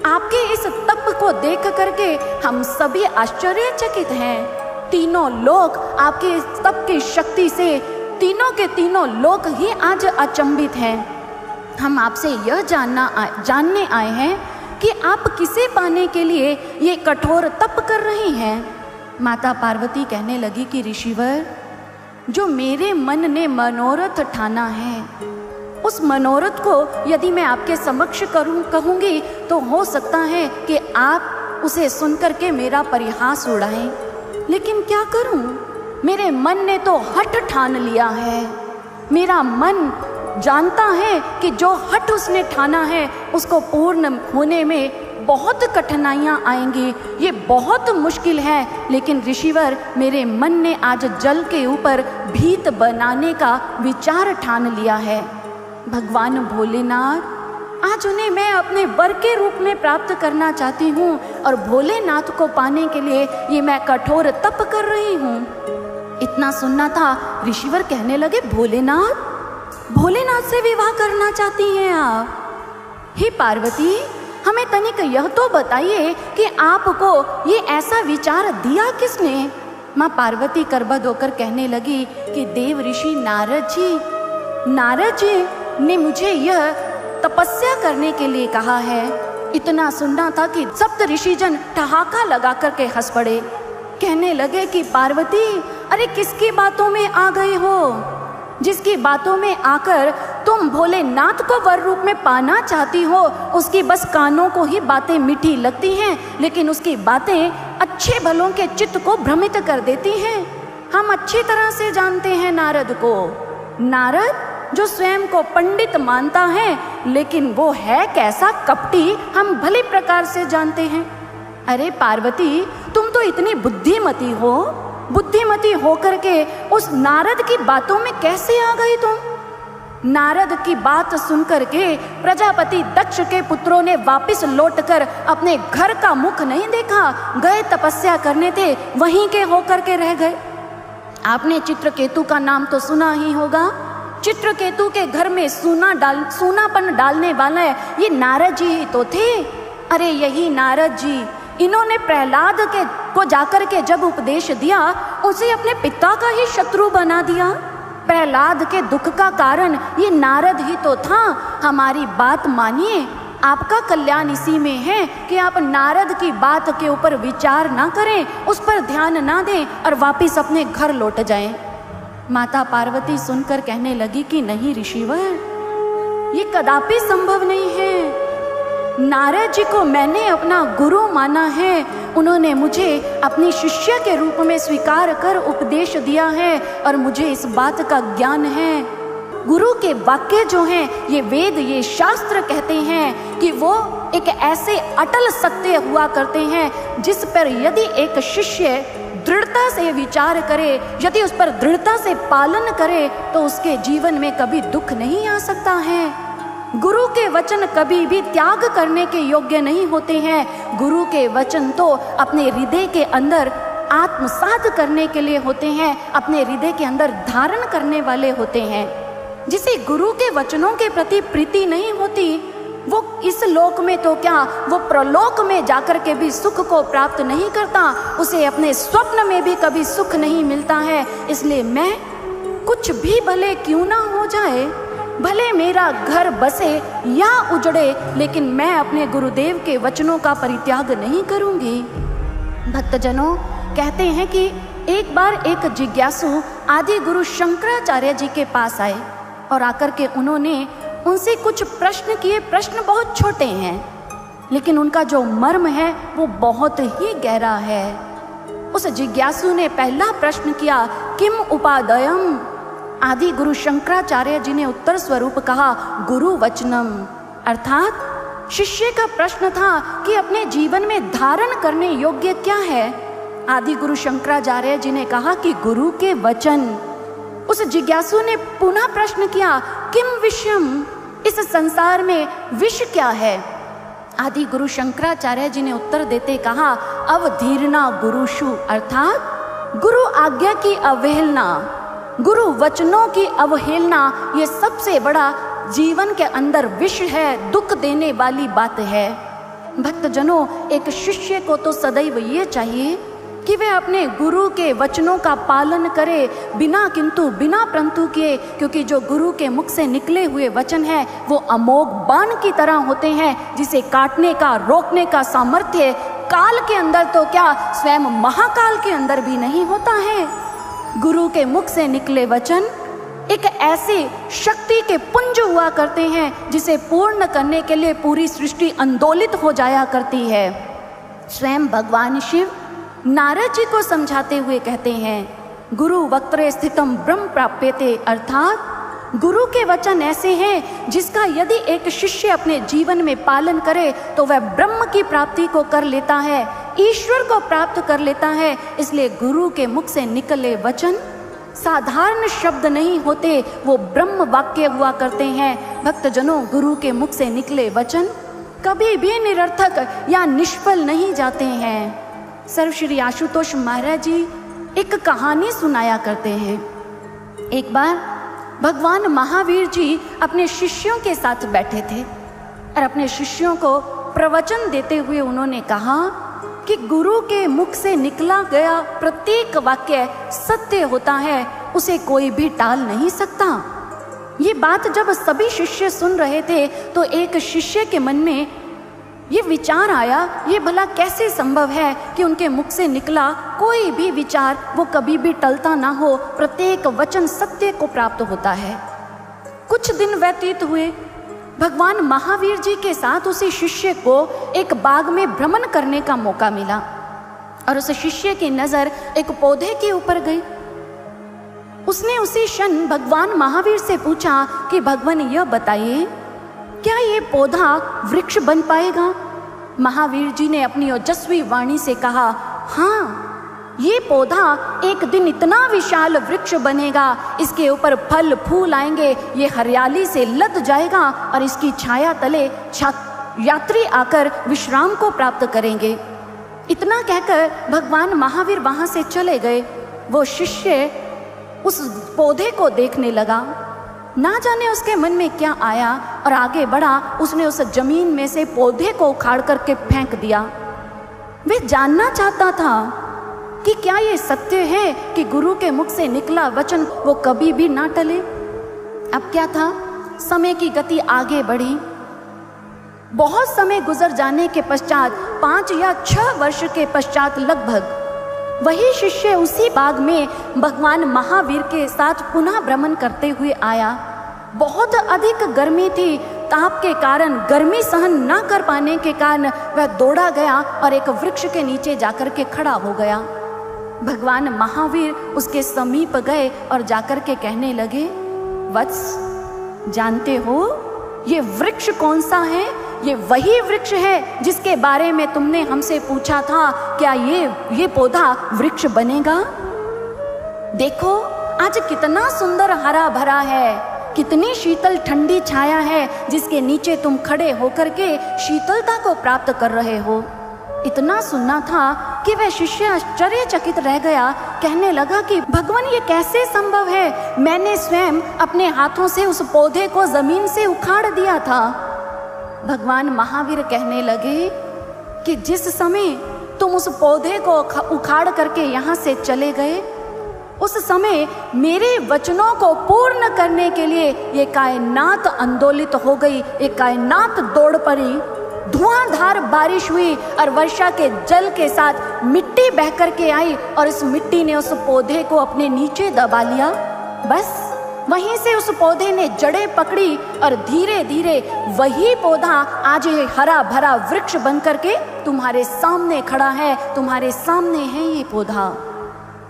आपके इस तप को देख करके हम सभी आश्चर्यचकित हैं। तीनों लोक आपके इस तप की शक्ति से, तीनों के तीनों लोक ही आज अचंभित हैं। हम आपसे यह जानने आए हैं कि आप किसे पाने के लिए ये कठोर तप कर रही हैं। माता पार्वती कहने लगी कि ऋषिवर, जो मेरे मन ने मनोरथ ठाना है, उस मनोरथ को यदि मैं आपके समक्ष कहूँगी तो हो सकता है कि आप उसे सुनकर के मेरा परिहास उड़ाएं, लेकिन क्या करूं? मेरे मन ने तो हठ ठान लिया है। मेरा मन जानता है कि जो हठ उसने ठाना है उसको पूर्ण होने में बहुत कठिनाइयाँ आएंगी, ये बहुत मुश्किल है। लेकिन ऋषिवर, मेरे मन ने आज जल के ऊपर भीत बनाने का विचार ठान लिया है। भगवान भोलेनाथ, आज उन्हें मैं अपने वर के रूप में प्राप्त करना चाहती हूँ और भोलेनाथ को पाने के लिए ये मैं कठोर तप कर रही हूँ। इतना सुनना था, ऋषिवर कहने लगे, भोलेनाथ, भोलेनाथ से विवाह करना चाहती हैं आप? हे पार्वती, हमें तनिक यह तो बताइए कि आपको ये ऐसा विचार दिया किसने? माँ पार्वती करबद्ध होकर कहने लगी कि देव ऋषि नारद जी ने मुझे यह तपस्या करने के लिए कहा है। इतना सुनना था कि सप्त ऋषिजन ठहाका लगा करके हंस पड़े। कहने लगे कि पार्वती, अरे किसकी बातों में आ गए हो? जिसकी बातों में आकर तुम भोलेनाथ को वर रूप में पाना चाहती हो, उसकी बस कानों को ही बातें मीठी लगती हैं, लेकिन उसकी बातें अच्छे भलों के चित्त को भ्रमित कर देती हैं। हम अच्छी तरह से जानते हैं नारद को। नारद जो स्वयं को पंडित मानता है, लेकिन वो है कैसा कपटी, हम भली प्रकार से जानते हैं। अरे पार्वती, तुम तो इतनी बुद्धिमती हो, बुद्धिमती होकर के उस नारद की बातों में कैसे आ गई तुम? नारद की बात सुनकर के प्रजापति दक्ष के पुत्रों ने वापस लौटकर अपने घर का मुख नहीं देखा। गए तपस्या करने थे, वहीं के होकर के रह गए। आपने चित्रकेतु का नाम तो सुना ही होगा। चित्रकेतु के घर में सूनापन डालने वाला है ये नारद जी ही तो थे। अरे यही नारद जी, इन्होंने प्रहलाद को जाकर के जब उपदेश दिया, उसे अपने पिता का ही शत्रु बना दिया। प्रहलाद के दुख का कारण ये नारद ही तो था। हमारी बात मानिए, आपका कल्याण इसी में है कि आप नारद की बात के ऊपर विचार ना करें, उस पर ध्यान ना दें और वापिस अपने घर लौट जाएं। माता पार्वती सुनकर कहने लगी कि नहीं ऋषिवर, ये कदापि संभव नहीं है। नारद जी को मैंने अपना गुरु माना है, उन्होंने मुझे अपनी शिष्य के रूप में स्वीकार कर उपदेश दिया है और मुझे इस बात का ज्ञान है। गुरु के वाक्य जो हैं, ये वेद, ये शास्त्र कहते हैं कि वो एक ऐसे अटल सत्य हुआ करते हैं जिस पर यदि एक शिष्य दृढ़ता से विचार करे, यदि उस पर दृढ़ता से पालन करे, तो उसके जीवन में कभी दुख नहीं आ सकता है। गुरु के वचन कभी भी त्याग करने के योग्य नहीं होते हैं। गुरु के वचन तो अपने हृदय के अंदर आत्मसात करने के लिए होते हैं, अपने हृदय के अंदर धारण करने वाले होते हैं। जिसे गुरु के वचनों के प्रति प्रीति नहीं होती, वो इस लोक में तो क्या, वो प्रलोक में जाकर के भी सुख को प्राप्त नहीं करता, उसे अपने स्वप्न में भी कभी सुख नहीं मिलता है। इसलिए मैं कुछ भी भले क्यों ना हो जाए, भले मेरा घर बसे या उजड़े, लेकिन मैं अपने गुरुदेव के वचनों का परित्याग नहीं करूंगी। भक्तजनों, कहते हैं कि एक बार एक जिज्ञासु आदि गुरु शंकराचार्य जी के पास आए और आकर के उन्होंने उनसे कुछ प्रश्न किए। प्रश्न बहुत छोटे हैं, लेकिन उनका जो मर्म है वो बहुत ही गहरा है। उस जिज्ञासु ने पहला प्रश्न किया, किम उपादयम? आदि गुरु शंकराचार्य जी ने उत्तर स्वरूप कहा, गुरु वचनम। अर्थात शिष्य का प्रश्न था कि अपने जीवन में धारण करने योग्य क्या है। आदि गुरु शंकराचार्य जी ने कहा कि गुरु के वचन। उस जिज्ञासु ने पुनः प्रश्न किया, किम विषयम? इस संसार में विष क्या है? आदि गुरु शंकराचार्य जी ने उत्तर देते कहा, अवधीर्णा गुरुषु, अर्थात गुरु आज्ञा की अवहेलना, गुरु वचनों की अवहेलना, ये सबसे बड़ा जीवन के अंदर विष है, दुख देने वाली बात है। भक्तजनों, एक शिष्य को तो सदैव ये चाहिए कि वे अपने गुरु के वचनों का पालन करे, बिना किंतु बिना परंतु किए, क्योंकि जो गुरु के मुख से निकले हुए वचन हैं वो अमोघ बाण की तरह होते हैं, जिसे काटने का, रोकने का सामर्थ्य काल के अंदर तो क्या, स्वयं महाकाल के अंदर भी नहीं होता है। गुरु के मुख से निकले वचन एक ऐसे शक्ति के पुंज हुआ करते हैं जिसे पूर्ण करने के लिए पूरी सृष्टि आंदोलित हो जाया करती है। स्वयं भगवान शिव नारद जी को समझाते हुए कहते हैं, गुरु वक्त्रे स्थितम ब्रह्म प्राप्यते, अर्थात गुरु के वचन ऐसे हैं जिसका यदि एक शिष्य अपने जीवन में पालन करे तो वह ब्रह्म की प्राप्ति को कर लेता है, ईश्वर को प्राप्त कर लेता है। इसलिए गुरु के मुख से निकले वचन साधारण शब्द नहीं होते, वो ब्रह्म वाक्य हुआ करते हैं। भक्तजनों, गुरु के मुख से निकले वचन कभी भी निरर्थक या निष्फल नहीं जाते हैं। सर्वश्री आशुतोष महाराज जी एक कहानी सुनाया करते हैं। एक बार भगवान महावीर जी अपने शिष्यों के साथ बैठे थे और अपने शिष्यों को प्रवचन देते हुए उन्होंने कहा कि गुरु के मुख से निकला गया प्रत्येक वाक्य सत्य होता है, उसे कोई भी टाल नहीं सकता। ये बात जब सभी शिष्य सुन रहे थे तो एक शिष्य के मन में ये विचार आया, ये भला कैसे संभव है कि उनके मुख से निकला कोई भी विचार वो कभी भी टलता ना हो, प्रत्येक वचन सत्य को प्राप्त होता है। कुछ दिन व्यतीत हुए, भगवान महावीर जी के साथ उसी शिष्य को एक बाग में भ्रमण करने का मौका मिला और उस शिष्य की नजर एक पौधे के ऊपर गई। उसने उसी क्षण भगवान महावीर से पूछा कि भगवान यह बताइए, क्या ये पौधा वृक्ष बन पाएगा? महावीर जी ने अपनी ओजस्वी वाणी से कहा, हाँ, ये पौधा एक दिन इतना विशाल वृक्ष बनेगा, इसके ऊपर फल फूल आएंगे, ये हरियाली से लद जाएगा और इसकी छाया तले यात्री आकर विश्राम को प्राप्त करेंगे। इतना कहकर भगवान महावीर वहां से चले गए। वो शिष्य उस पौधे को देखने लगा, ना जाने उसके मन में क्या आया और आगे बढ़ा। उसने उस जमीन में से पौधे को उखाड़ करके फेंक दिया। वे जानना चाहता था कि क्या ये सत्य है कि गुरु के मुख से निकला वचन वो कभी भी ना टले। अब क्या था, समय की गति आगे बढ़ी। बहुत समय गुजर जाने के पश्चात 5 या 6 वर्ष के पश्चात लगभग वही शिष्य उसी बाग में भगवान महावीर के साथ पुनः भ्रमण करते हुए आया। बहुत अधिक गर्मी थी, ताप के कारण, गर्मी सहन न कर पाने के कारण वह दौड़ा गया और एक वृक्ष के नीचे जाकर के खड़ा हो गया। भगवान महावीर उसके समीप गए और जाकर के कहने लगे, वत्स, जानते हो ये वृक्ष कौन सा है? ये वही वृक्ष है जिसके बारे में तुमने हमसे पूछा था, क्या ये पौधा वृक्ष बनेगा? देखो आज कितना सुंदर हरा भरा है, कितनी शीतल ठंडी छाया है जिसके नीचे तुम खड़े होकर के शीतलता को प्राप्त कर रहे हो। इतना सुनना था कि वह शिष्य आश्चर्यचकित रह गया। कहने लगा कि भगवान ये कैसे संभव है? मैंने स्वयं अपने हाथों से उस पौधे को जमीन से उखाड़ दिया था। भगवान महावीर कहने लगे कि जिस समय तुम उस पौधे को उखाड़ करके यहाँ से चले गए, उस समय मेरे वचनों को पूर्ण करने के लिए ये कायनात आंदोलित हो गई, ये कायनात दौड़ पड़ी। धुआंधार बारिश हुई और वर्षा के जल के साथ मिट्टी बह करके आई और इस मिट्टी ने उस पौधे को अपने नीचे दबा लिया। बस वहीं से उस पौधे ने जड़ें पकड़ी और धीरे धीरे वही पौधा आज ये हरा भरा वृक्ष बन करके तुम्हारे सामने खड़ा है, तुम्हारे सामने है ये पौधा।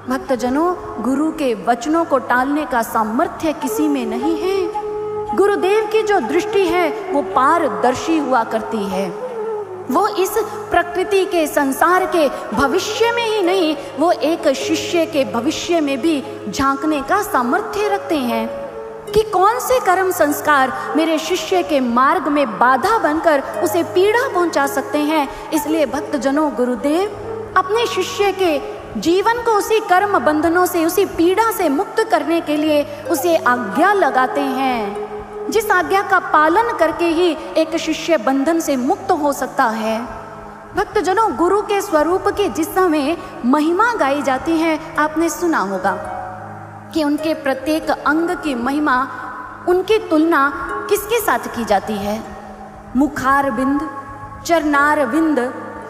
भक्तजनों, गुरु के वचनों को टालने का सामर्थ्य किसी में नहीं है। गुरुदेव की जो दृष्टि है वो पारदर्शी हुआ करती है। वो इस प्रकृति के, संसार के भविष्य में ही नहीं, वो एक शिष्य के भविष्य में भी झांकने का सामर्थ्य रखते हैं कि कौन से कर्म संस्कार मेरे शिष्य के मार्ग में बाधा बनकर उसे पीड़ा पहुंचा सकते हैं। इसलिए भक्तजनों, गुरुदेव अपने शिष्य के जीवन को उसी कर्म बंधनों से, उसी पीड़ा से मुक्त करने के लिए उसे आज्ञा लगाते हैं, जिस आज्ञा का पालन करके ही एक शिष्य बंधन से मुक्त हो सकता है। भक्तजनों, गुरु के स्वरूप की जिस समय महिमा गाई जाती है, आपने सुना होगा कि उनके प्रत्येक अंग की महिमा, उनकी तुलना किसके साथ की जाती है? मुखारविंद, चरणारविंद,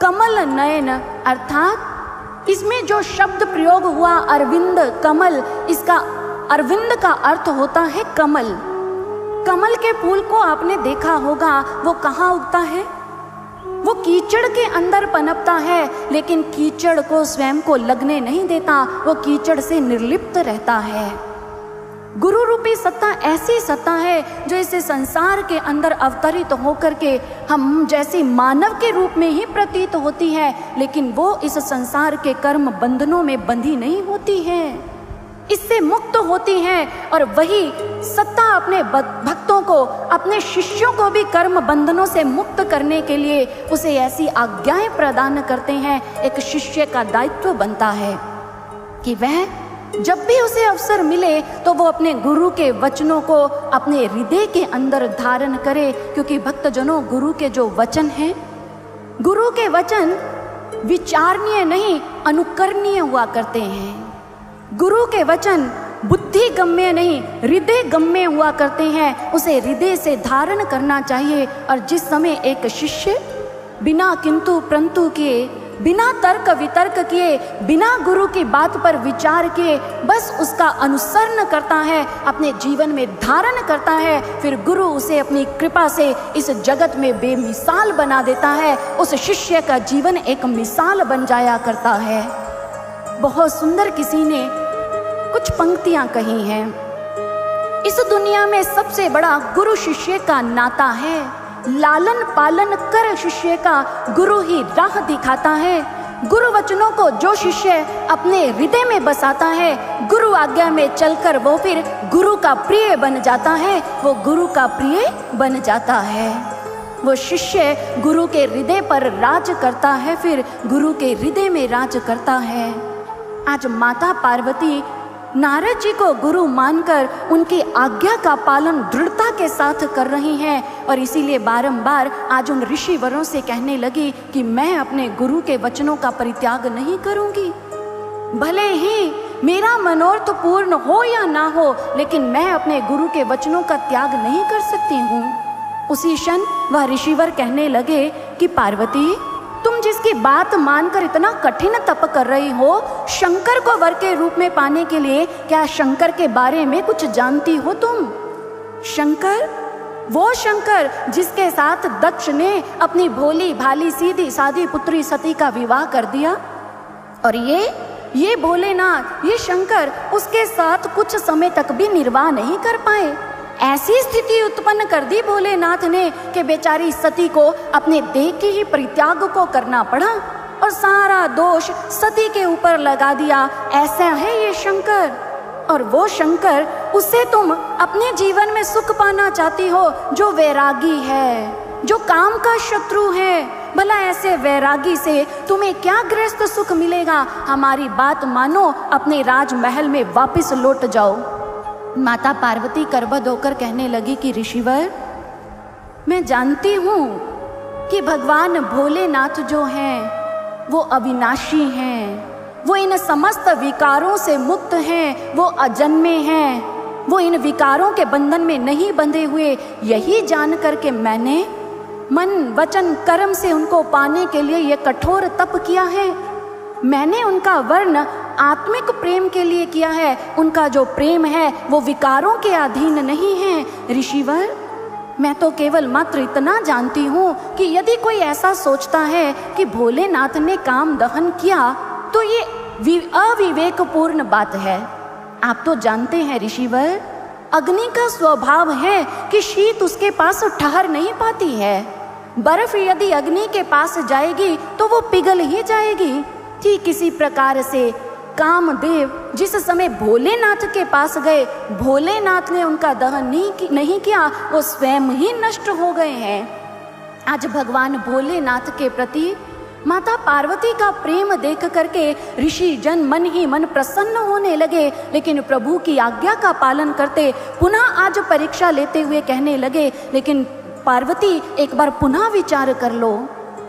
कमल नयन, अर्थात इसमें जो शब्द प्रयोग हुआ अरविंद, कमल, इसका अरविंद का अर्थ होता है कमल। कमल के फूल को आपने देखा होगा, वो कहाँ उगता है? वो कीचड़ के अंदर पनपता है, लेकिन कीचड़ को स्वयं को लगने नहीं देता, वो कीचड़ से निर्लिप्त रहता है। गुरु रूपी सत्ता ऐसी सत्ता है जो इस संसार के अंदर अवतरित होकर के हम जैसी मानव के रूप में ही प्रतीत होती है, लेकिन वो इस संसार के कर्म बंधनों में बंधी नहीं होती है, इससे मुक्त होती हैं। और वही सत्ता अपने भक्तों को, अपने शिष्यों को भी कर्म बंधनों से मुक्त करने के लिए उसे ऐसी आज्ञाएं प्रदान करते हैं। एक शिष्य का दायित्व बनता है कि वह जब भी उसे अवसर मिले तो वो अपने गुरु के वचनों को अपने हृदय के अंदर धारण करे, क्योंकि भक्तजनों, गुरु के जो वचन हैं, गुरु के वचन विचारणीय नहीं, अनुकरणीय हुआ करते हैं। गुरु के वचन बुद्धि गम्य नहीं हृदय गम्य हुआ करते हैं, उसे हृदय से धारण करना चाहिए। और जिस समय एक शिष्य बिना किंतु परंतु किए, बिना तर्क वितर्क किए, बिना गुरु की बात पर विचार किए बस उसका अनुसरण करता है, अपने जीवन में धारण करता है, फिर गुरु उसे अपनी कृपा से इस जगत में बेमिसाल बना देता है। उस शिष्य का जीवन एक मिसाल बन जाया करता है। बहुत सुंदर किसी ने कुछ पंक्तियां कही हैं। इस दुनिया में सबसे बड़ा गुरु शिष्य का नाता है। लालन पालन कर शिष्य का गुरु ही राह दिखाता है। गुरु वचनों को जो शिष्य अपने हृदय में बसाता है, गुरु आज्ञा में चलकर वो फिर गुरु का प्रिय बन जाता है, वो गुरु का प्रिय बन जाता है। वो शिष्य गुरु के हृदय पर राज करता है, फिर गुरु के हृदय में राज करता है। आज माता पार्वती नारद जी को गुरु मानकर उनकी आज्ञा का पालन दृढ़ता के साथ कर रही हैं और इसीलिए बारंबार आज उन ऋषिवरों से कहने लगी कि मैं अपने गुरु के वचनों का परित्याग नहीं करूंगी। भले ही मेरा मनोरथ पूर्ण हो या ना हो, लेकिन मैं अपने गुरु के वचनों का त्याग नहीं कर सकती हूँ। उसी क्षण वह ऋषिवर कहने लगे कि पार्वती, तुम जिसकी बात मानकर इतना कठिन तप कर रही हो, शंकर को वर के रूप में पाने के लिए, क्या शंकर के बारे में कुछ जानती हो तुम? शंकर, वो शंकर जिसके साथ दक्ष ने अपनी भोली भाली सीधी सादी पुत्री सती का विवाह कर दिया, और ये भोलेनाथ, ये शंकर उसके साथ कुछ समय तक भी निर्वाह नहीं कर पाए। ऐसी स्थिति उत्पन्न कर दी भोलेनाथ ने कि बेचारी सती को अपने देह के ही परित्याग को करना पड़ा और सारा दोष सती के ऊपर लगा दिया। ऐसा है ये शंकर। और वो शंकर, उससे तुम अपने जीवन में सुख पाना चाहती हो जो वैरागी है, जो काम का शत्रु है। भला ऐसे वैरागी से तुम्हें क्या गृहस्थ सुख मिलेगा? हमारी बात मानो, अपने राजमहल में वापस लौट जाओ। माता पार्वती करबद्ध होकर कहने लगी कि ऋषिवर, मैं जानती हूँ कि भगवान भोलेनाथ जो हैं वो अविनाशी हैं, वो इन समस्त विकारों से मुक्त हैं, वो अजन्मे हैं, वो इन विकारों के बंधन में नहीं बंधे हुए। यही जान करके मैंने मन वचन कर्म से उनको पाने के लिए ये कठोर तप किया है। मैंने उनका वर्ण आत्मिक प्रेम के लिए किया है। उनका जो प्रेम है वो विकारों के अधीन नहीं है। ऋषिवर, मैं तो केवल मात्र इतना जानती हूँ कि यदि कोई ऐसा सोचता है कि भोलेनाथ ने काम दहन किया तो ये अविवेकपूर्ण बात है। आप तो जानते हैं ऋषिवर, अग्नि का स्वभाव है कि शीत उसके पास ठहर नहीं पाती है। बर्फ यदि अग्नि के पास जाएगी तो वो पिघल ही जाएगी। ठीक इसी प्रकार से कामदेव जिस समय भोलेनाथ के पास गए, भोलेनाथ ने उनका दहन नहीं किया, वो स्वयं ही नष्ट हो गए हैं। आज भगवान भोलेनाथ के प्रति माता पार्वती का प्रेम देख करके ऋषि जन मन ही मन प्रसन्न होने लगे, लेकिन प्रभु की आज्ञा का पालन करते पुनः आज परीक्षा लेते हुए कहने लगे, लेकिन पार्वती एक बार पुनः विचार कर लो,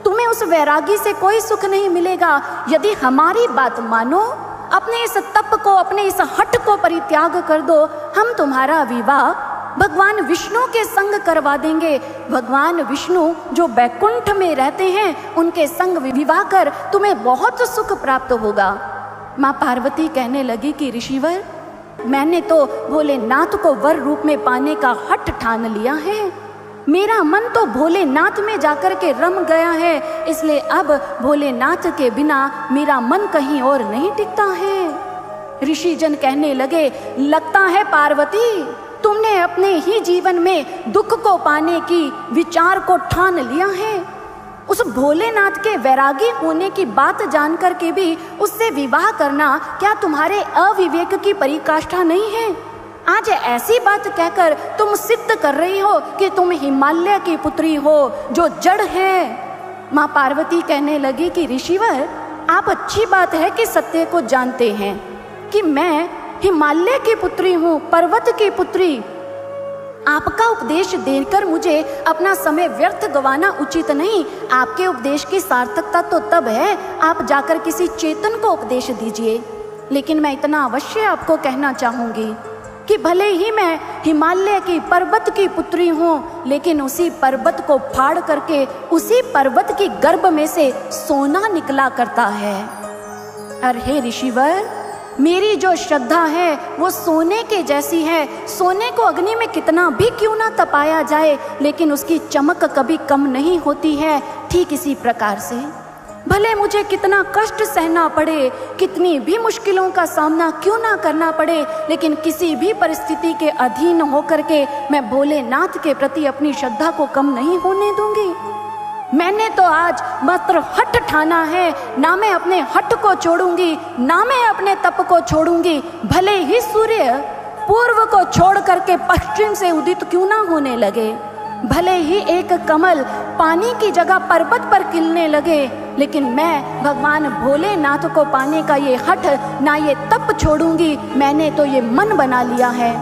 तुम्हें उस वैरागी से कोई सुख नहीं मिलेगा। यदि हमारी बात मानो, अपने इस तप को, अपने इस हठ को परित्याग कर दो, हम तुम्हारा विवाह भगवान विष्णु के संग करवा देंगे। भगवान विष्णु जो बैकुंठ में रहते हैं, उनके संग विवाह कर तुम्हें बहुत सुख प्राप्त होगा। माँ पार्वती कहने लगी कि ऋषिवर, मैंने तो भोलेनाथ को वर रूप में पाने का हठ ठान लिया है। मेरा मन तो भोलेनाथ में जाकर के रम गया है, इसलिए अब भोलेनाथ के बिना मेरा मन कहीं और नहीं टिकता है। ऋषि जन कहने लगे, लगता है पार्वती, तुमने अपने ही जीवन में दुख को पाने की विचार को ठान लिया है। उस भोलेनाथ के वैरागी होने की बात जान करके भी उससे विवाह करना क्या तुम्हारे अविवेक की पराकाष्ठा नहीं है? आज ऐसी बात कहकर तुम सिद्ध कर रही हो कि तुम हिमालय की पुत्री हो जो जड़ है। माँ पार्वती कहने लगी कि ऋषिवर, आप अच्छी बात है कि सत्य को जानते हैं कि मैं हिमालय की पुत्री हूँ, पर्वत की पुत्री। आपका उपदेश देकर मुझे अपना समय व्यर्थ गंवाना उचित नहीं। आपके उपदेश की सार्थकता तो तब है आप जाकर किसी चेतन को उपदेश दीजिए। लेकिन मैं इतना अवश्य आपको कहना चाहूँगी कि भले ही मैं हिमालय की पर्वत की पुत्री हूँ, लेकिन उसी पर्वत को फाड़ करके उसी पर्वत की गर्भ में से सोना निकला करता है। अरे हे ऋषिवर, मेरी जो श्रद्धा है वो सोने के जैसी है। सोने को अग्नि में कितना भी क्यों ना तपाया जाए, लेकिन उसकी चमक कभी कम नहीं होती है। ठीक इसी प्रकार से भले मुझे कितना कष्ट सहना पड़े, कितनी भी मुश्किलों का सामना क्यों ना करना पड़े, लेकिन किसी भी परिस्थिति के अधीन होकर के मैं भोलेनाथ के प्रति अपनी श्रद्धा को कम नहीं होने दूंगी। मैंने तो आज मात्र हठ ठाना है, ना मैं अपने हठ को छोड़ूंगी, ना मैं अपने तप को छोड़ूंगी। भले ही सूर्य पूर्व को छोड़ करके पश्चिम से उदित क्यों ना होने लगे, भले ही एक कमल पानी की जगह पर्वत पर खिलने लगे, लेकिन मैं भगवान भोलेनाथ को पाने का ये हठ, ना ये तप छोड़ूंगी। मैंने तो ये मन बना लिया है।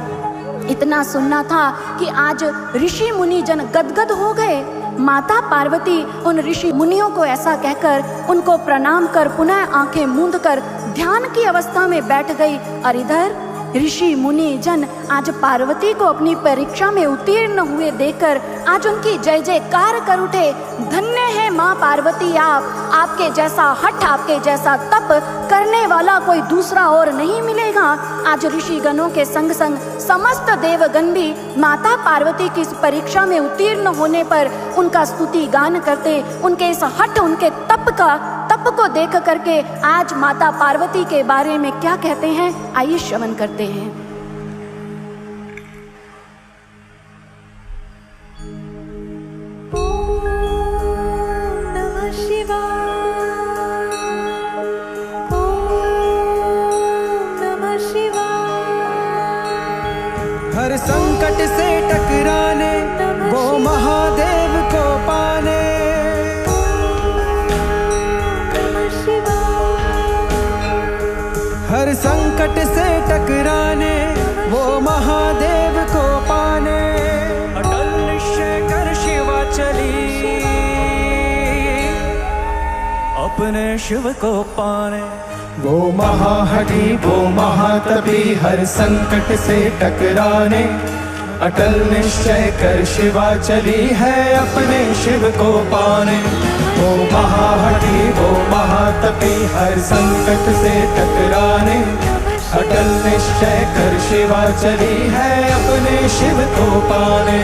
इतना सुनना था कि आज ऋषि मुनि जन गदगद हो गए। माता पार्वती उन ऋषि मुनियों को ऐसा कहकर उनको प्रणाम कर पुनः आंखें मूंद कर ध्यान की अवस्था में बैठ गई। और इधर ऋषि मुनि जन आज पार्वती को अपनी परीक्षा में उत्तीर्ण हुए देखकर आज उनकी जय जयकार कर उठे। धन्य है माँ पार्वती आप, आपके जैसा हठ, आपके जैसा तप करने वाला कोई दूसरा और नहीं मिलेगा। आज ऋषि गणों के संग संग समस्त देवगण भी माता पार्वती की इस परीक्षा में उत्तीर्ण होने पर उनका स्तुति गान करते, उनके इस हठ, उनके तप को देख करके आज माता पार्वती के बारे में क्या कहते हैं, आइए श्रवण करते हैं। ओम नमः शिवाय, ओम नमः शिवाय। हर संकट से टकराने वो महादेव को पाने। हर संकट से टकराने वो महादेव को पाने। अटल निश्चय कर शिवा चली अपने शिव को पाने। वो महाहठी वो महातपी हर संकट से टकराने। अटल निश्चय कर शिवा चली है अपने शिव को पाने। वो महाहठी वो महातपी हर संकट से टकराने। अटल निश्चय कर शिवा चली है अपने शिव को पाने।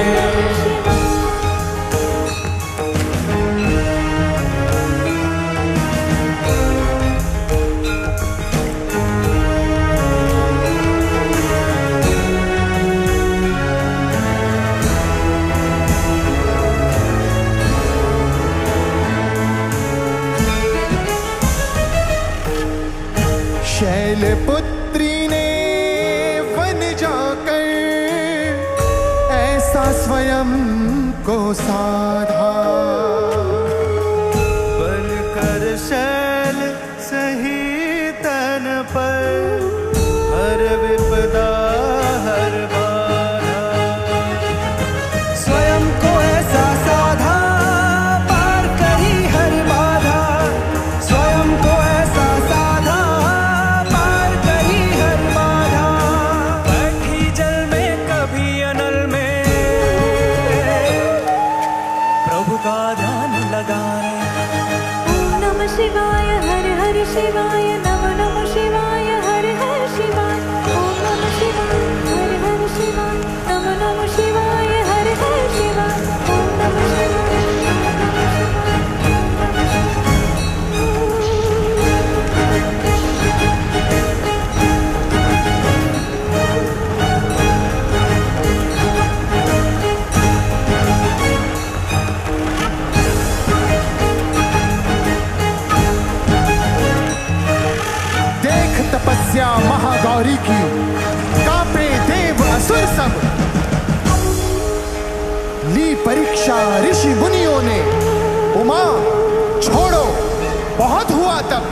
शैलपुत्री ने वन जाकर ऐसा स्वयं को साधा। बनकर शैल सही तन पर हर विपदा हर बाधा। स्वयं को ऐसा साधा पार करी हर बाधा। स्वयं को ऐसा साधा पार करी हर बाधा। बैठी जल में कभी अनल में प्रभु का ध्यान लगाए। ओम नमः शिवाय, हर हर शिवाय, नमः नमः शिवाय, हर हर शिवाय। ओम नमः शिवाय, हर हर शिवाय, नमः नमः शिवाय, हर हर शिवाय। ओम नमः शिवाय, नमः नमः देख तपस्या महागौरी की, कांपे देव असुर सब। ली परीक्षा ऋषि मुनियों ने, उमा छोड़ो बहुत हुआ तब।